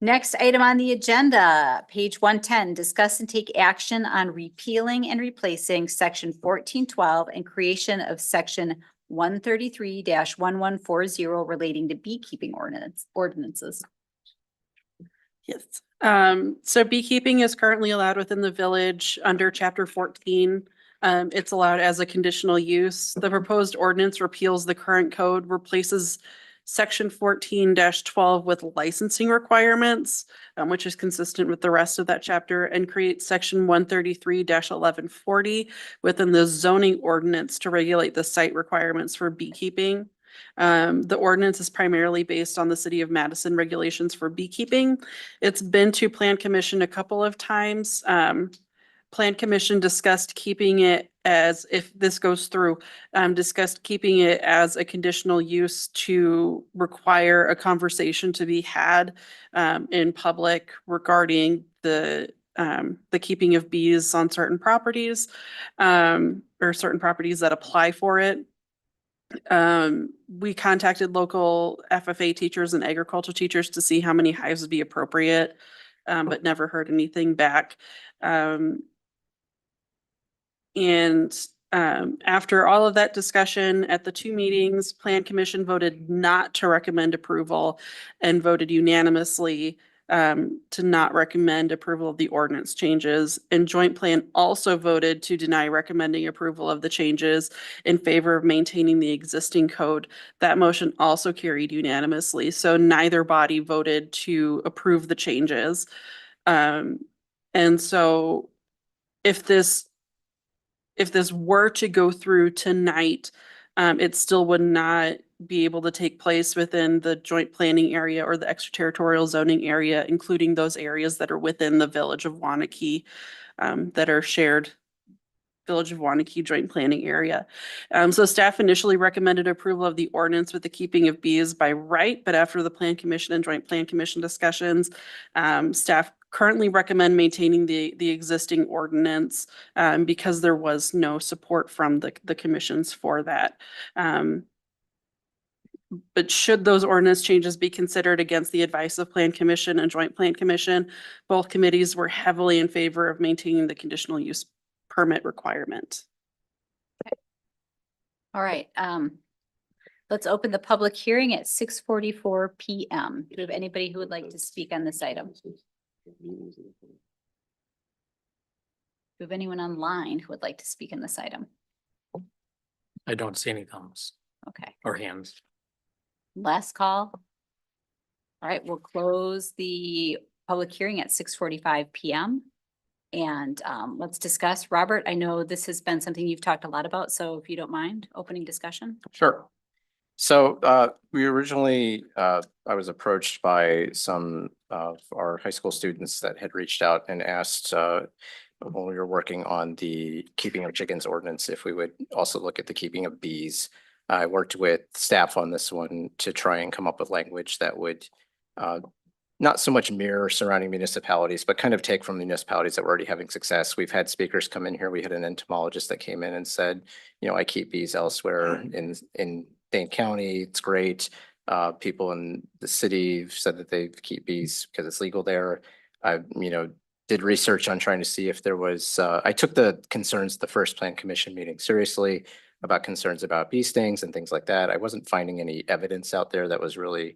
Next item on the agenda, page 110, discuss and take action on repealing and replacing section 1412 and creation of section 133-1140 relating to beekeeping ordinances. Yes. So beekeeping is currently allowed within the village under chapter 14. It's allowed as a conditional use. The proposed ordinance repeals the current code, replaces section 14-12 with licensing requirements, which is consistent with the rest of that chapter, and creates section 133-1140 within the zoning ordinance to regulate the site requirements for beekeeping. The ordinance is primarily based on the City of Madison regulations for beekeeping. It's been to Plan Commission a couple of times. Plan Commission discussed keeping it as, if this goes through, discussed keeping it as a conditional use to require a conversation to be had in public regarding the keeping of bees on certain properties or certain properties that apply for it. We contacted local FFA teachers and agricultural teachers to see how many hives would be appropriate, but never heard anything back. After all of that discussion at the 2 meetings, Plan Commission voted not to recommend approval and voted unanimously to not recommend approval of the ordinance changes. And Joint Plan also voted to deny recommending approval of the changes in favor of maintaining the existing code. That motion also carried unanimously. So neither body voted to approve the changes. And so if this were to go through tonight, it still would not be able to take place within the joint planning area or the extraterritorial zoning area, including those areas that are within the village of Waunakee, that are shared village of Waunakee joint planning area. So staff initially recommended approval of the ordinance with the keeping of bees by right, but after the Plan Commission and Joint Plan Commission discussions, staff currently recommend maintaining the existing ordinance because there was no support from the commissions for that. but should those ordinance changes be considered against the advice of Plan Commission and Joint Plan Commission, both committees were heavily in favor of maintaining the conditional use permit requirement. All right, let's open the public hearing at 6:44 PM. Do we have anybody who would like to speak on this item? Do we have anyone online who would like to speak on this item? I don't see any thumbs Okay, or hands. last call. All right, we'll close the public hearing at 6:45 PM. And let's discuss. Robert, I know this has been something you've talked a lot about, so if you don't mind opening discussion. Sure. So we originally, I was approached by some of our high school students that had reached out and asked when we were working on the keeping of chickens ordinance, if we would also look at the keeping of bees. I worked with staff on this one to try and come up with language that would not so much mirror surrounding municipalities, but kind of take from the municipalities that were already having success. We've had speakers come in here. We had an entomologist that came in and said, you know, I keep bees elsewhere in Dane County. It's great. People in the city said that they keep bees because it's legal there. I, did research on trying to see if there was, I took the concerns at the first Plan Commission meeting seriously about concerns about bee stings and things like that. I wasn't finding any evidence out there that was really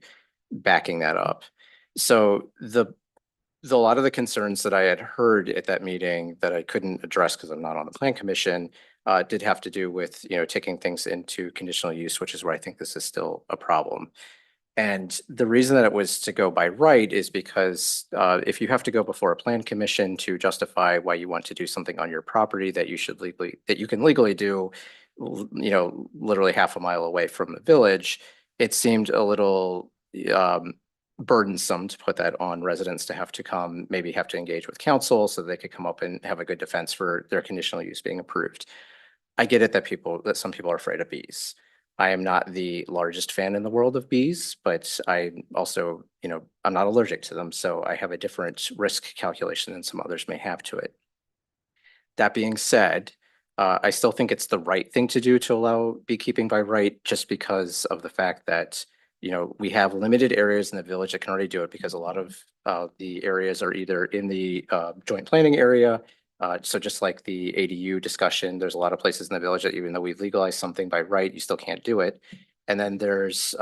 backing that up. So a lot of the concerns that I had heard at that meeting that I couldn't address because I'm not on the Plan Commission did have to do with, taking things into conditional use, which is where I think this is still a problem. And the reason that it was to go by right is because if you have to go before a Plan Commission to justify why you want to do something on your property that you can legally do, literally half a mile away from the village, it seemed a little burdensome to put that on residents to have to come, maybe have to engage with council so they could come up and have a good defense for their conditional use being approved. I get it that some people are afraid of bees. I am not the largest fan in the world of bees, but I also, I'm not allergic to them. So I have a different risk calculation than some others may have to it. That being said, I still think it's the right thing to do to allow beekeeping by right, just because of the fact that, we have limited areas in the village that can already do it because a lot of the areas are either in the joint planning area. So just like the ADU discussion, there's a lot of places in the village that even though we've legalized something by right, you still can't do it. And then there's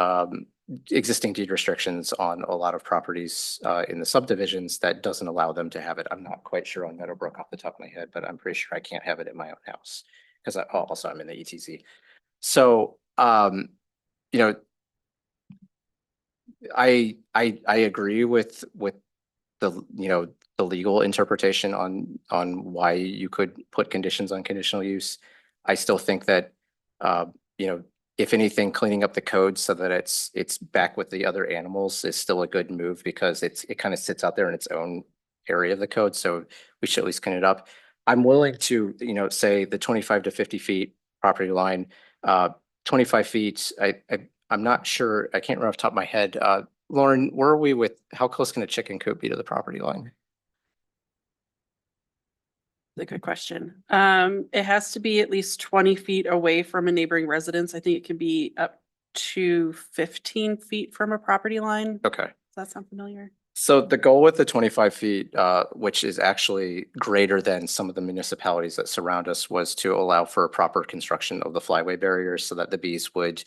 existing deed restrictions on a lot of properties in the subdivisions that doesn't allow them to have it. I'm not quite sure on Meadowbrook off the top of my head, but I'm pretty sure I can't have it in my own house because also I'm in the ETZ. So, I agree with the, the legal interpretation on why you could put conditions on conditional use. I still think that, if anything, cleaning up the code so that it's back with the other animals is still a good move because it kind of sits out there in its own area of the code. So we should at least clean it up. I'm willing to, say the 25 to 50 feet property line, 25 feet. I'm not sure. I can't remember off the top of my head. Lauren, where are we with, how close can a chicken coop be to the property line? A good question. It has to be at least 20 feet away from a neighboring residence. I think it can be up to 15 feet from a property line. Okay. Does that sound familiar? So the goal with the 25 feet, which is actually greater than some of the municipalities that surround us, was to allow for proper construction of the flyway barriers so that the bees would,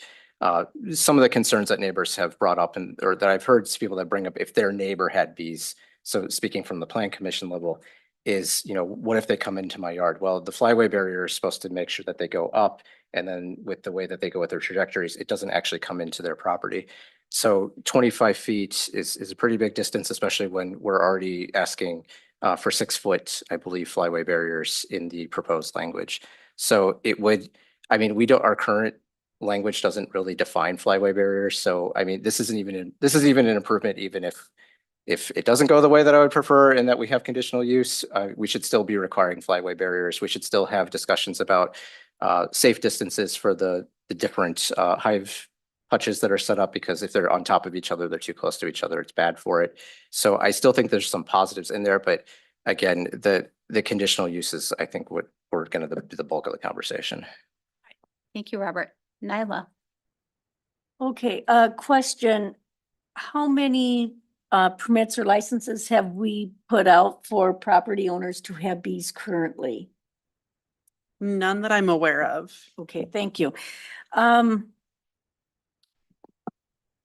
some of the concerns that neighbors have brought up or that I've heard people that bring up if their neighbor had bees. So speaking from the Plan Commission level is, what if they come into my yard? Well, the flyway barrier is supposed to make sure that they go up, and then with the way that they go with their trajectories, it doesn't actually come into their property. So 25 feet is a pretty big distance, especially when we're already asking for 6 foot, I believe, flyway barriers in the proposed language. So it would, our current language doesn't really define flyway barriers. So, this is even an improvement, even if it doesn't go the way that I would prefer and that we have conditional use, we should still be requiring flyway barriers. We should still have discussions about safe distances for the different hive hutches that are set up, because if they're on top of each other, they're too close to each other, it's bad for it. So I still think there's some positives in there, but again, the conditional uses, I think, we're going to be the bulk of the conversation. Thank you, Robert. Nyla. Okay, question. How many permits or licenses have we put out for property owners to have bees currently? None that I'm aware of. Okay, thank you.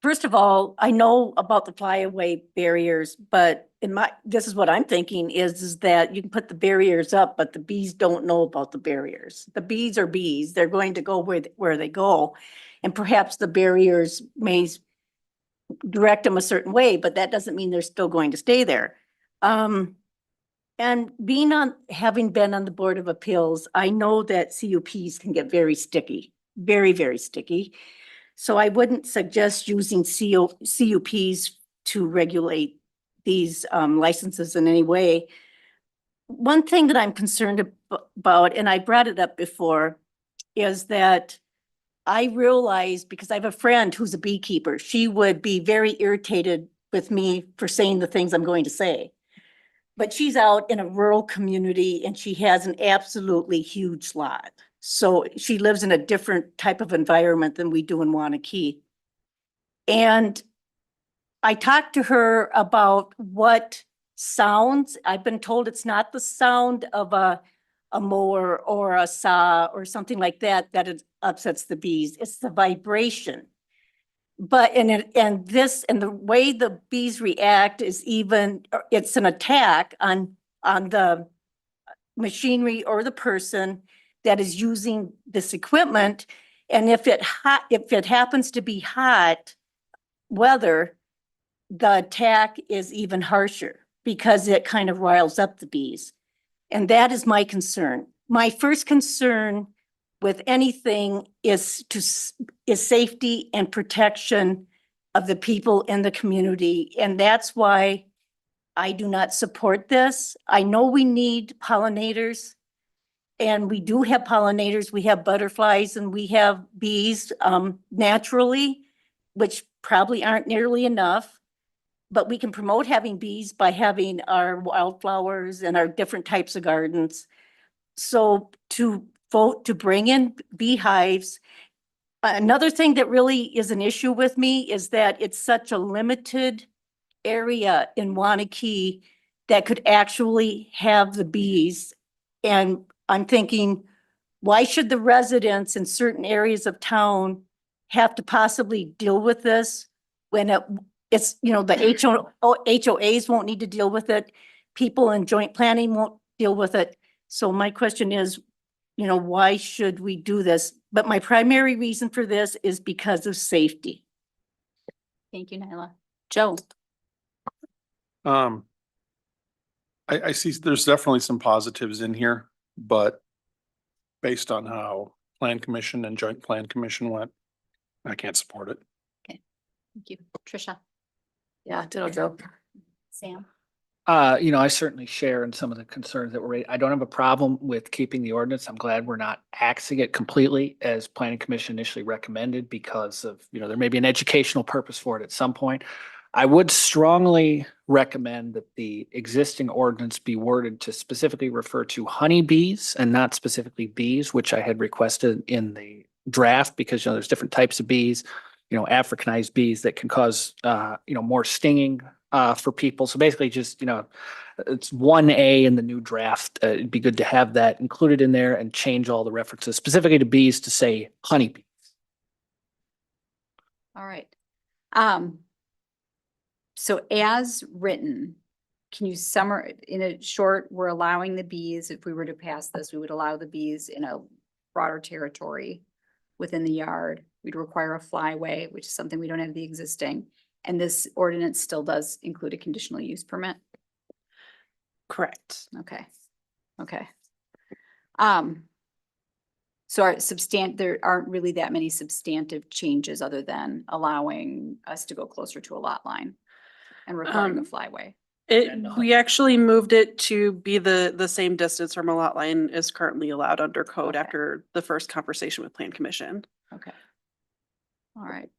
First of all, I know about the flyaway barriers, but this is what I'm thinking is that you can put the barriers up, but the bees don't know about the barriers. The bees are bees. They're going to go where they go. And perhaps the barriers may direct them a certain way, but that doesn't mean they're still going to stay there. And having been on the Board of Appeals, I know that CUPs can get very sticky, very, very sticky. So I wouldn't suggest using CUPs to regulate these licenses in any way. One thing that I'm concerned about, and I brought it up before, is that I realize, because I have a friend who's a beekeeper, she would be very irritated with me for saying the things I'm going to say. But she's out in a rural community and she has an absolutely huge lot. So she lives in a different type of environment than we do in Waunakee. And I talked to her about what sounds. I've been told it's not the sound of a mower or a saw or something like that it upsets the bees. It's the vibration. But the way the bees react is it's an attack on the machinery or the person that is using this equipment. And if it happens to be hot weather, the attack is even harsher because it kind of riles up the bees. And that is my concern. My first concern with anything is safety and protection of the people in the community. And that's why I do not support this. I know we need pollinators, and we do have pollinators. We have butterflies and we have bees naturally, which probably aren't nearly enough. But we can promote having bees by having our wildflowers and our different types of gardens. So to vote to bring in beehives. Another thing that really is an issue with me is that it's such a limited area in Waunakee that could actually have the bees. And I'm thinking, why should the residents in certain areas of town have to possibly deal with this when it's, the HOAs won't need to deal with it. People in joint planning won't deal with it. So my question is, why should we do this? But my primary reason for this is because of safety. Thank you, Nyla. Joe? I see there's definitely some positives in here, but based on how Plan Commission and Joint Plan Commission went, I can't support it. Okay, thank you. Trisha? Yeah, ditto, Joe. Sam? I certainly share in some of the concerns that were raised. I don't have a problem with keeping the ordinance. I'm glad we're not axing it completely as Planning Commission initially recommended because of, there may be an educational purpose for it at some point. I would strongly recommend that the existing ordinance be worded to specifically refer to honeybees and not specifically bees, which I had requested in the draft because, there's different types of bees, Africanized bees that can cause, more stinging for people. So basically just, it's 1A in the new draft. It'd be good to have that included in there and change all the references specifically to bees to say honeybees. All right. So as written, can you in a short, we're allowing the bees, if we were to pass this, we would allow the bees in a broader territory within the yard. We'd require a flyway, which is something we don't have the existing. And this ordinance still does include a conditional use permit? Correct. Okay. Okay. So there aren't really that many substantive changes other than allowing us to go closer to a lot line and requiring a flyway. We actually moved it to be the same distance from a lot line is currently allowed under code Okay. after the first conversation with Plan Commission. Okay. All right.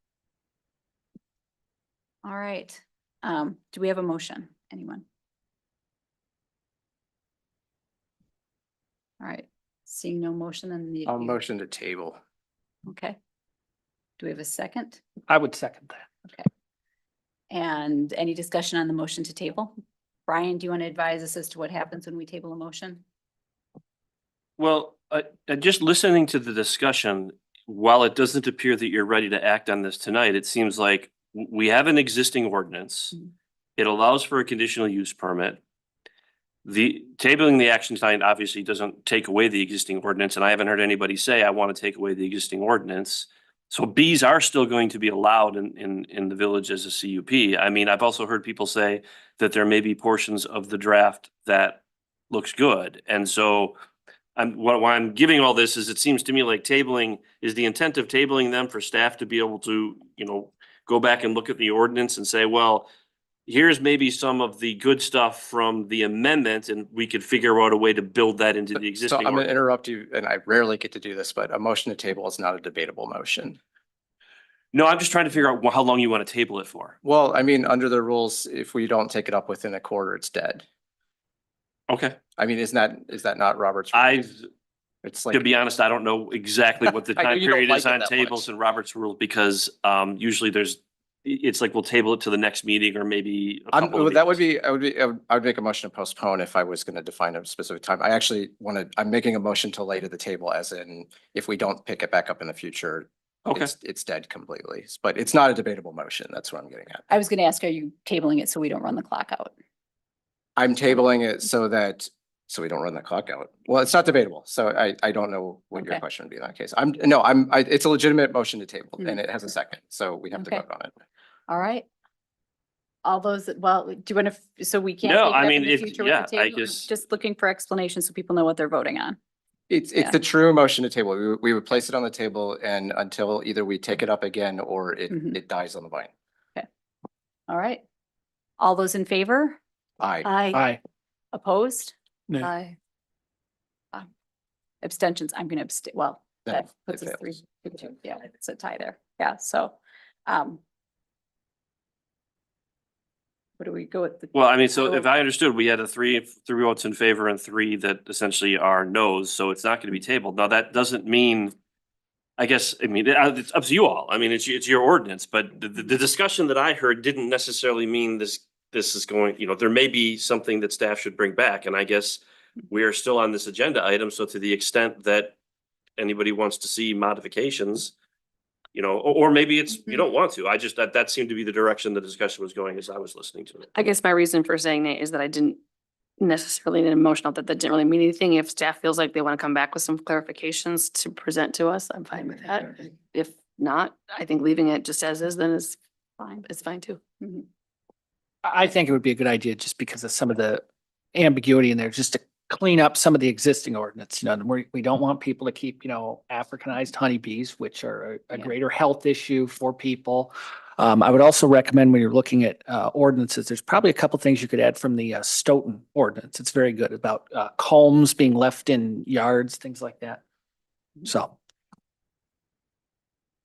All right. Do we have a motion? Anyone? All right. Seeing no motion, then I'll motion to table. okay. Do we have a second? I would second that. Okay. And any discussion on the motion to table? Brian, do you want to advise us as to what happens when we table a motion? Well, just listening to the discussion, while it doesn't appear that you're ready to act on this tonight, it seems like we have an existing ordinance. It allows for a conditional use permit. The tabling the action tonight obviously doesn't take away the existing ordinance, and I haven't heard anybody say, I want to take away the existing ordinance. So bees are still going to be allowed in the village as a CUP. I mean, I've also heard people say that there may be portions of the draft that looks good. And so why I'm giving all this is it seems to me like tabling is the intent of tabling them for staff to be able to, go back and look at the ordinance and say, well, here's maybe some of the good stuff from the amendment, and we could figure out a way to build that into the So existing I'm gonna ordinance. interrupt you, and I rarely get to do this, but a motion to table is not a debatable motion. No, I'm just trying to figure out how long you want to table it for. Well, I mean, under the rules, if we don't take it up within a quarter, it's dead. Okay. I mean, is that not Robert's? rules? It's like, To be honest, I don't know exactly what the I know time you don't period is like it on that tables much. and Robert's rules because usually it's like we'll table it to the next meeting or maybe a couple of that would meetings. be, I would make a motion to postpone if I was gonna define a specific time. I actually I'm making a motion to lay to the table as in, if we don't pick it back up in the future, Okay. it's dead completely, but it's not a debatable motion. That's what I'm getting at. I was going to ask, are you tabling it so we don't run the clock out? I'm tabling it so we don't run the clock out. Well, it's not debatable, so I don't know what your Okay. question would be in that case. It's a legitimate motion to table and it has a second, so we have to Okay. vote on it. All right. All those, well, do you want to, so we can't No, take it I up in mean, the if- future with yeah, the I table? I'm just- Just looking for explanation so people know what they're voting on. It's Yeah. the true motion to table. We would place it on the table and until either we take it up again or Mhm. it dies on the vine. All right. All those in favor? Aye. Aye. Opposed? Nay. Aye. Abstentions? I'm going to abstain. Well, Then that it puts us fails. 3-2. Yeah, it's a tie there. Yeah, so, what do we go with? Well, I mean, so if I understood, we had three votes in favor and 3 that essentially are no's, so it's not going to be tabled. Now, that doesn't mean, I guess, it's up to you all. I mean, it's your ordinance, but the discussion that I heard didn't necessarily mean this is going, there may be something that staff should bring back, and I guess we are still on this agenda item, so to the extent that anybody wants to see modifications, or maybe it's, you don't want to. I just, that seemed to be the direction the discussion was going as I was listening to it. I guess my reason for saying that is that I didn't necessarily need an emotional, that didn't really mean anything. If staff feels like they want to come back with some clarifications to present to us, I'm fine with that. If not, I think leaving it just as is, then is fine. It's fine too. Mhm. I think it would be a good idea just because of some of the ambiguity in there, just to clean up some of the existing ordinance. We don't want people to keep, Africanized honeybees, which are a Yeah. greater health issue for people. I would also recommend when you're looking at ordinances, there's probably a couple things you could add from the Stoughton ordinance. It's very good about combs being left in yards, things like that. So.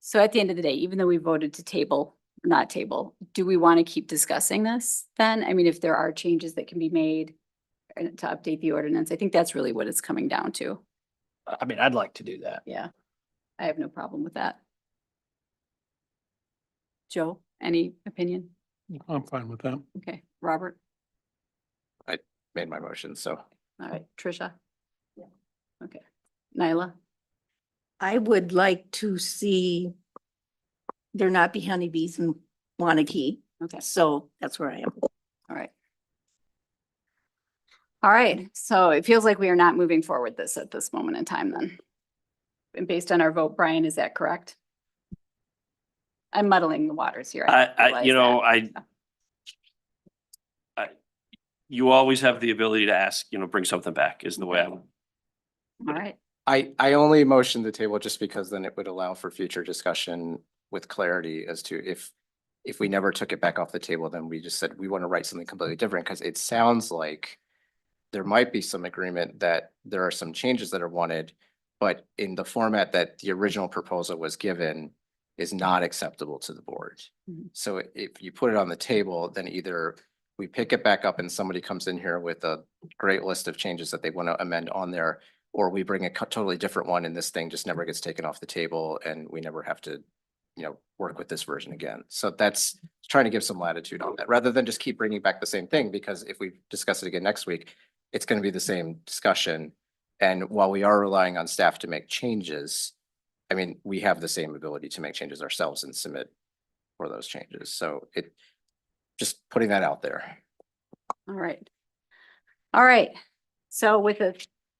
So at the end of the day, even though we voted to table, not table, do we want to keep discussing this then? I mean, if there are changes that can be made to update the ordinance, I think that's really what it's coming down to. I mean, I'd like to do that. Yeah, I have no problem with that. Joe, any opinion? I'm fine with that. Okay, Robert? Made my motion, so. All right, Tricia? Yeah. Okay, Nyla? I would like to see there not be honeybees in Waunakee. Okay, So that's where I am. all right. All right, so it feels like we are not moving forward this at this moment in time then. And based on our vote, Brian, is that correct? I'm muddling the waters here. realize that. You always have the ability to ask, bring something back is the way I would. All right, I only motioned the table just because then it would allow for future discussion with clarity as to if we never took it back off the table, then we just said we want to write something completely different, because it sounds like there might be some agreement that there are some changes that are wanted, but in the format that the original proposal was given is not acceptable to the board. Mhm. So if you put it on the table, then either we pick it back up and somebody comes in here with a great list of changes that they want to amend on there, or we bring a totally different one and this thing just never gets taken off the table and we never have to work with this version again. So that's trying to give some latitude on that, rather than just keep bringing back the same thing, because if we discuss it again next week, it's going to be the same discussion. And while we are relying on staff to make changes, I mean, we have the same ability to make changes ourselves and submit for those changes. So just putting that out there. All right. All right. So with a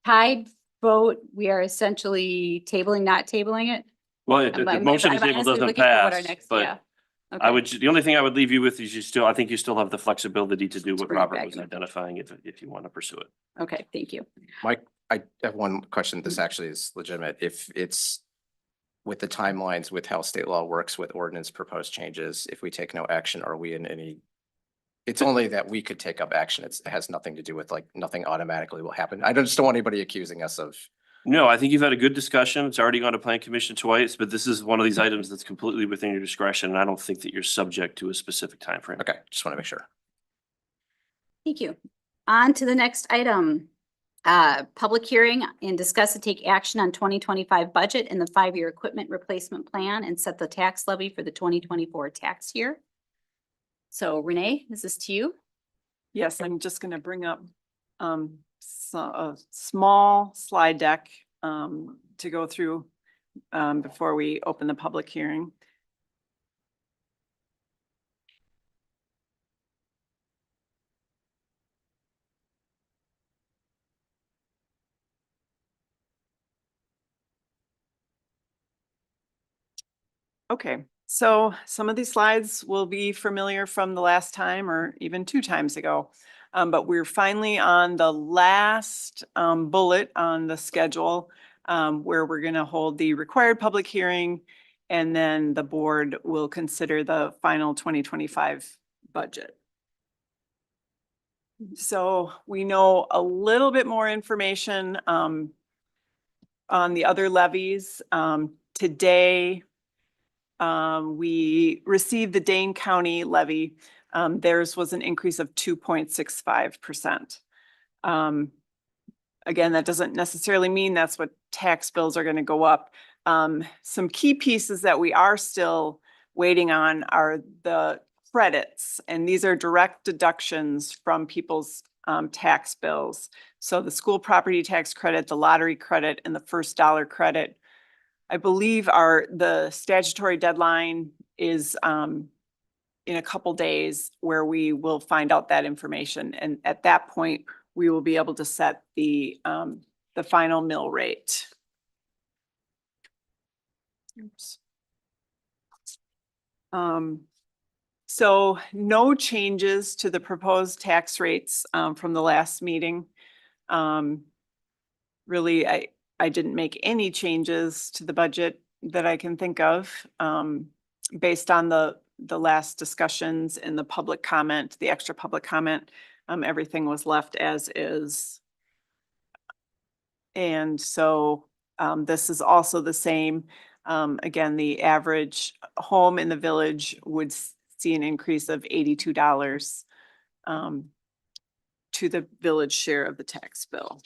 tied vote, we are essentially tabling, not tabling it. Well, if the motion to table doesn't pass, but I would, the only thing I would leave you with is I think you still have the flexibility to do what bring it Robert back was in. identifying if you want to pursue it. Okay, thank you. Mike, I have one question. This actually is legitimate. If it's with the timelines, with how state law works with ordinance proposed changes, if we take no action, are we in any? It's only that we could take up action. It has nothing to do with nothing automatically will happen. I just don't want anybody accusing us of. No, I think you've had a good discussion. It's already gone to Plan Commission twice, but this is one of these items that's completely within your discretion. And I don't think that you're subject to a specific timeframe. Okay, just want to make sure. Thank you. On to the next item. Public hearing and discuss and take action on 2025 budget and the 5-year equipment replacement plan and set the tax levy for the 2024 tax year. So Renee, is this to you? Yes, I'm just gonna bring up a small slide deck to go through before we open the public hearing. Okay, so some of these slides will be familiar from the last time or even 2 times ago. But we're finally on the last bullet on the schedule where we're gonna hold the required public hearing, and then the board will consider the final 2025 budget. So we know a little bit more information on the other levies. Today, we received the Dane County levy. Theirs was an increase of 2.65%. Again, that doesn't necessarily mean that's what tax bills are going to go up. Some key pieces that we are still waiting on are the credits, and these are direct deductions from people's tax bills. So the school property tax credit, the lottery credit, and the first dollar credit, I believe the statutory deadline is in a couple days where we will find out that information. And at that point, we will be able to set the final mill rate. Oops. So no changes to the proposed tax rates from the last meeting. Really, I didn't make any changes to the budget that I can think of based on the last discussions and the public comment, the extra public comment. Everything was left as is. And so this is also the same. Again, the average home in the village would see an increase of $82 to the village share of the tax bill.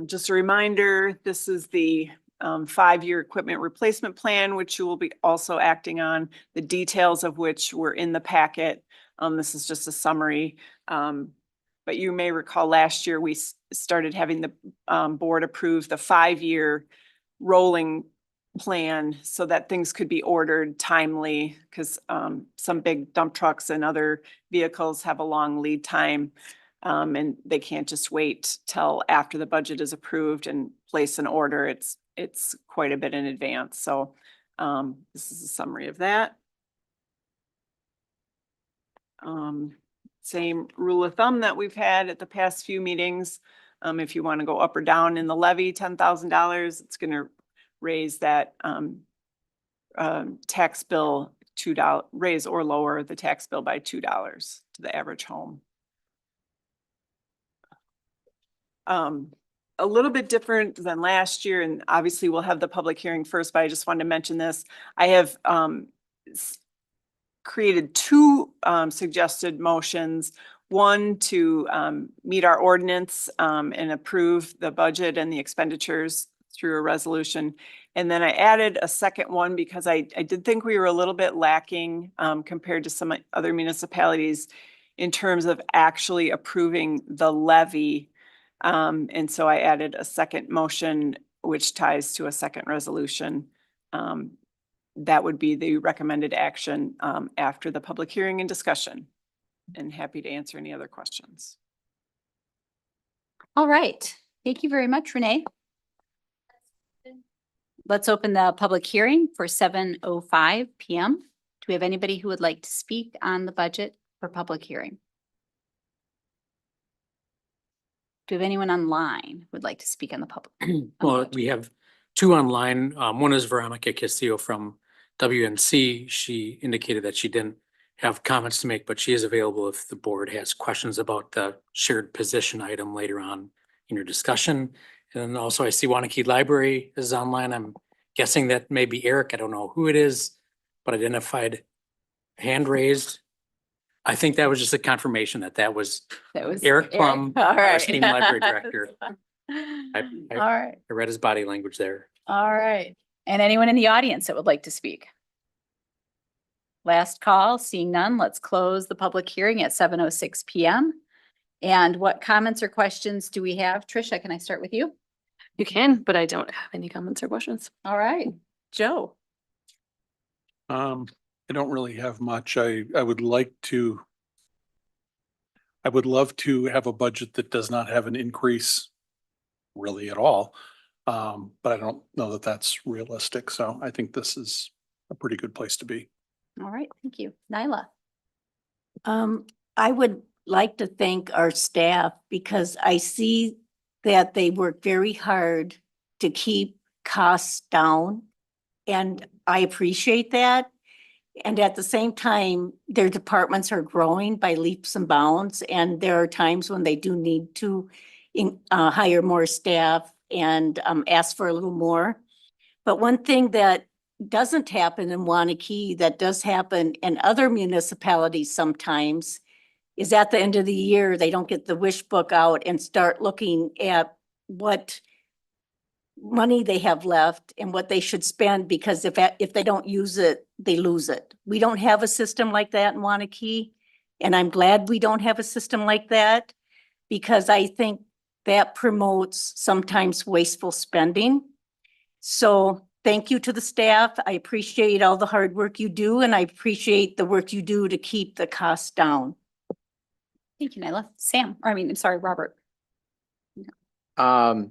Just a reminder, this is the 5-year equipment replacement plan, which you will be also acting on, the details of which were in the packet. This is just a summary. But you may recall last year we started having the board approve the 5-year rolling plan so that things could be ordered timely, because some big dump trucks and other vehicles have a long lead time. And they can't just wait till after the budget is approved and place an order. It's quite a bit in advance. So this is a summary of that. Same rule of thumb that we've had at the past few meetings. If you want to go up or down in the levy, $10,000, it's going to raise that tax bill $2, raise or lower the tax bill by $2 to the average home. A little bit different than last year, and obviously we'll have the public hearing first, but I just wanted to mention this. I have created 2 suggested motions. One to meet our ordinance and approve the budget and the expenditures through a resolution. And then I added a second one because I did think we were a little bit lacking compared to some other municipalities in terms of actually approving the levy. And so I added a second motion, which ties to a second resolution. That would be the recommended action after the public hearing and discussion. And happy to answer any other questions. All right. Thank you very much, Renee. Let's open the public hearing for 7:05 PM. Do we have anybody who would like to speak on the budget for public hearing? Do we have anyone online who would like to speak on the public? on the Well, budget? we have two online. One is Veronica Castillo from WNC. She indicated that she didn't have comments to make, but she is available if the board has questions about the shared position item later on in your discussion. And then also I see Waunakee Library is online. I'm guessing that may be Eric. I don't know who it is, but identified hand raised. I think that was just a confirmation that was That was Eric Plum, All our right. esteemed library director. All I right. read his body language there. All right. And anyone in the audience that would like to speak? Last call, seeing none, let's close the public hearing at 7:06 PM. And what comments or questions do we have? Tricia, can I start with you? You can, but I don't have any comments or questions. All right, Joe. I don't really have much. I would like to. I would love to have a budget that does not have an increase really at all. But I don't know that that's realistic. So I think this is a pretty good place to be. All right, thank you. Nyla. I would like to thank our staff because I see that they work very hard to keep costs down. And I appreciate that. And at the same time, their departments are growing by leaps and bounds. And there are times when they do need to hire more staff and ask for a little more. But one thing that doesn't happen in Waunakee, that does happen in other municipalities sometimes, is at the end of the year, they don't get the wish book out and start looking at what money they have left and what they should spend, because if they don't use it, they lose it. We don't have a system like that in Waunakee, and I'm glad we don't have a system like that, because I think that promotes sometimes wasteful spending. So thank you to the staff. I appreciate all the hard work you do, and I appreciate the work you do to keep the costs down. Thank you, Nyla. Sam, or I'm sorry, Robert. I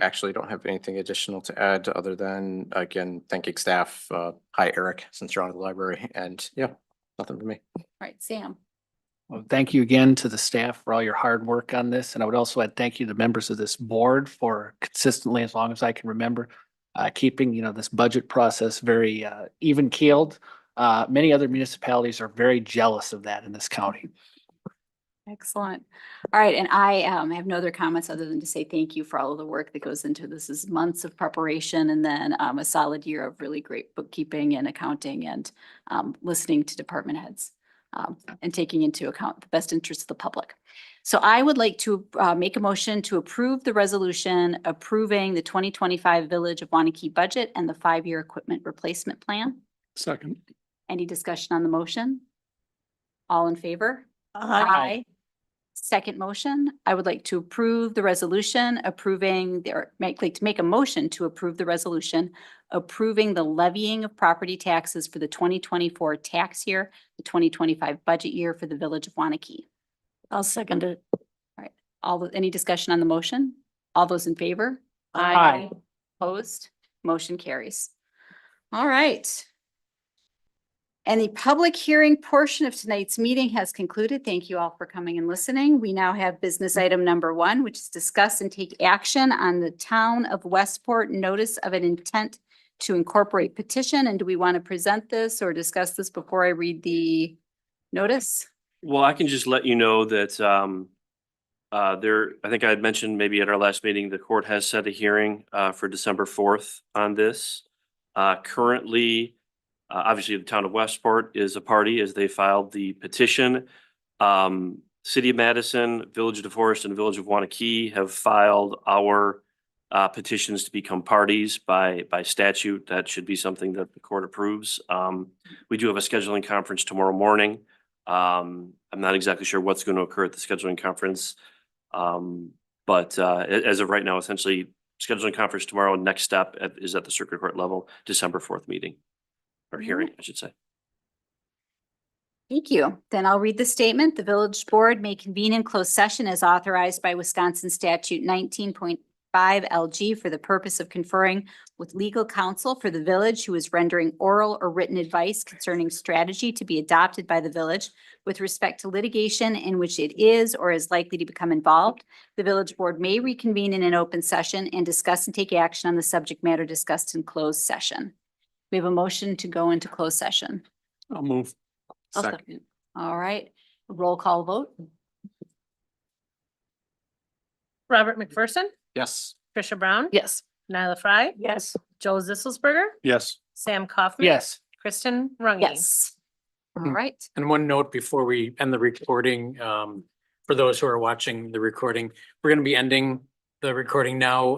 actually don't have anything additional to add other than, again, thanking staff. Hi, Eric, since you're on the library, and yeah, nothing for me. All right, Sam. Well, thank you again to the staff for all your hard work on this. And I would also add thank you to members of this board for consistently, as long as I can remember, keeping, this budget process very even keeled. Many other municipalities are very jealous of that in this county. Excellent. All right, and I have no other comments other than to say thank you for all of the work that goes into this. Is months of preparation and then a solid year of really great bookkeeping and accounting and listening to department heads and taking into account the best interests of the public. So I would like to make a motion to approve the resolution approving the 2025 Village of Waunakee budget and the 5-year equipment replacement plan. Second. Any discussion on the motion? All in favor? Aye. Second motion, I would like to approve the resolution approving, or like to make a motion to approve the resolution approving the levying of property taxes for the 2024 tax year, the 2025 budget year for the Village of Waunakee. I'll second it. Any discussion on the motion? All those in favor? Aye. Opposed? Motion carries. All right. And the public hearing portion of tonight's meeting has concluded. Thank you all for coming and listening. We now have business item number 1, which is discuss and take action on the Town of Westport notice of an intent to incorporate petition. And do we want to present this or discuss this before I read the notice? Well, I can just let you know that I think I had mentioned maybe at our last meeting, the court has set a hearing for December 4th on this. Currently, obviously, the town of Westport is a party as they filed the petition. City of Madison, Village of DeForest, and Village of Waunakee have filed our petitions to become parties by statute. That should be something that the court approves. We do have a scheduling conference tomorrow morning. I'm not exactly sure what's going to occur at the scheduling conference. But as of right now, essentially scheduling conference tomorrow, next step is at the circuit court level, December 4th meeting or hearing, I should say. Thank you. Then I'll read the statement. The village board may convene in closed session as authorized by Wisconsin statute 19.5 LG for the purpose of conferring with legal counsel for the village who is rendering oral or written advice concerning strategy to be adopted by the village with respect to litigation in which it is or is likely to become involved. The village board may reconvene in an open session and discuss and take action on the subject matter discussed in closed session. We have a motion to go into closed session. I'll move. I'll Second. second. All right, roll call vote. Robert McPherson, Yes. Tricia Brown, Yes. Nyla Fry, Yes. Joe Zisselsberger, Yes. Sam Kaufman. Yes. Kristen Rungy. Yes. All right. And one note before we end the recording, for those who are watching the recording, we're gonna be ending the recording now.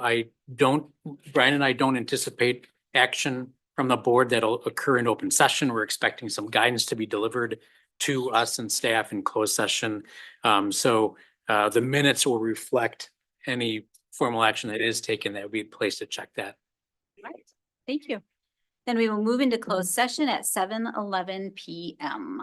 Brian and I don't anticipate action from the board that'll occur in open session. We're expecting some guidance to be delivered to us and staff in closed session. So the minutes will reflect any formal action that is taken. That would be a place to check that. All right. Thank you. Then we will move into closed session at 7:11 PM.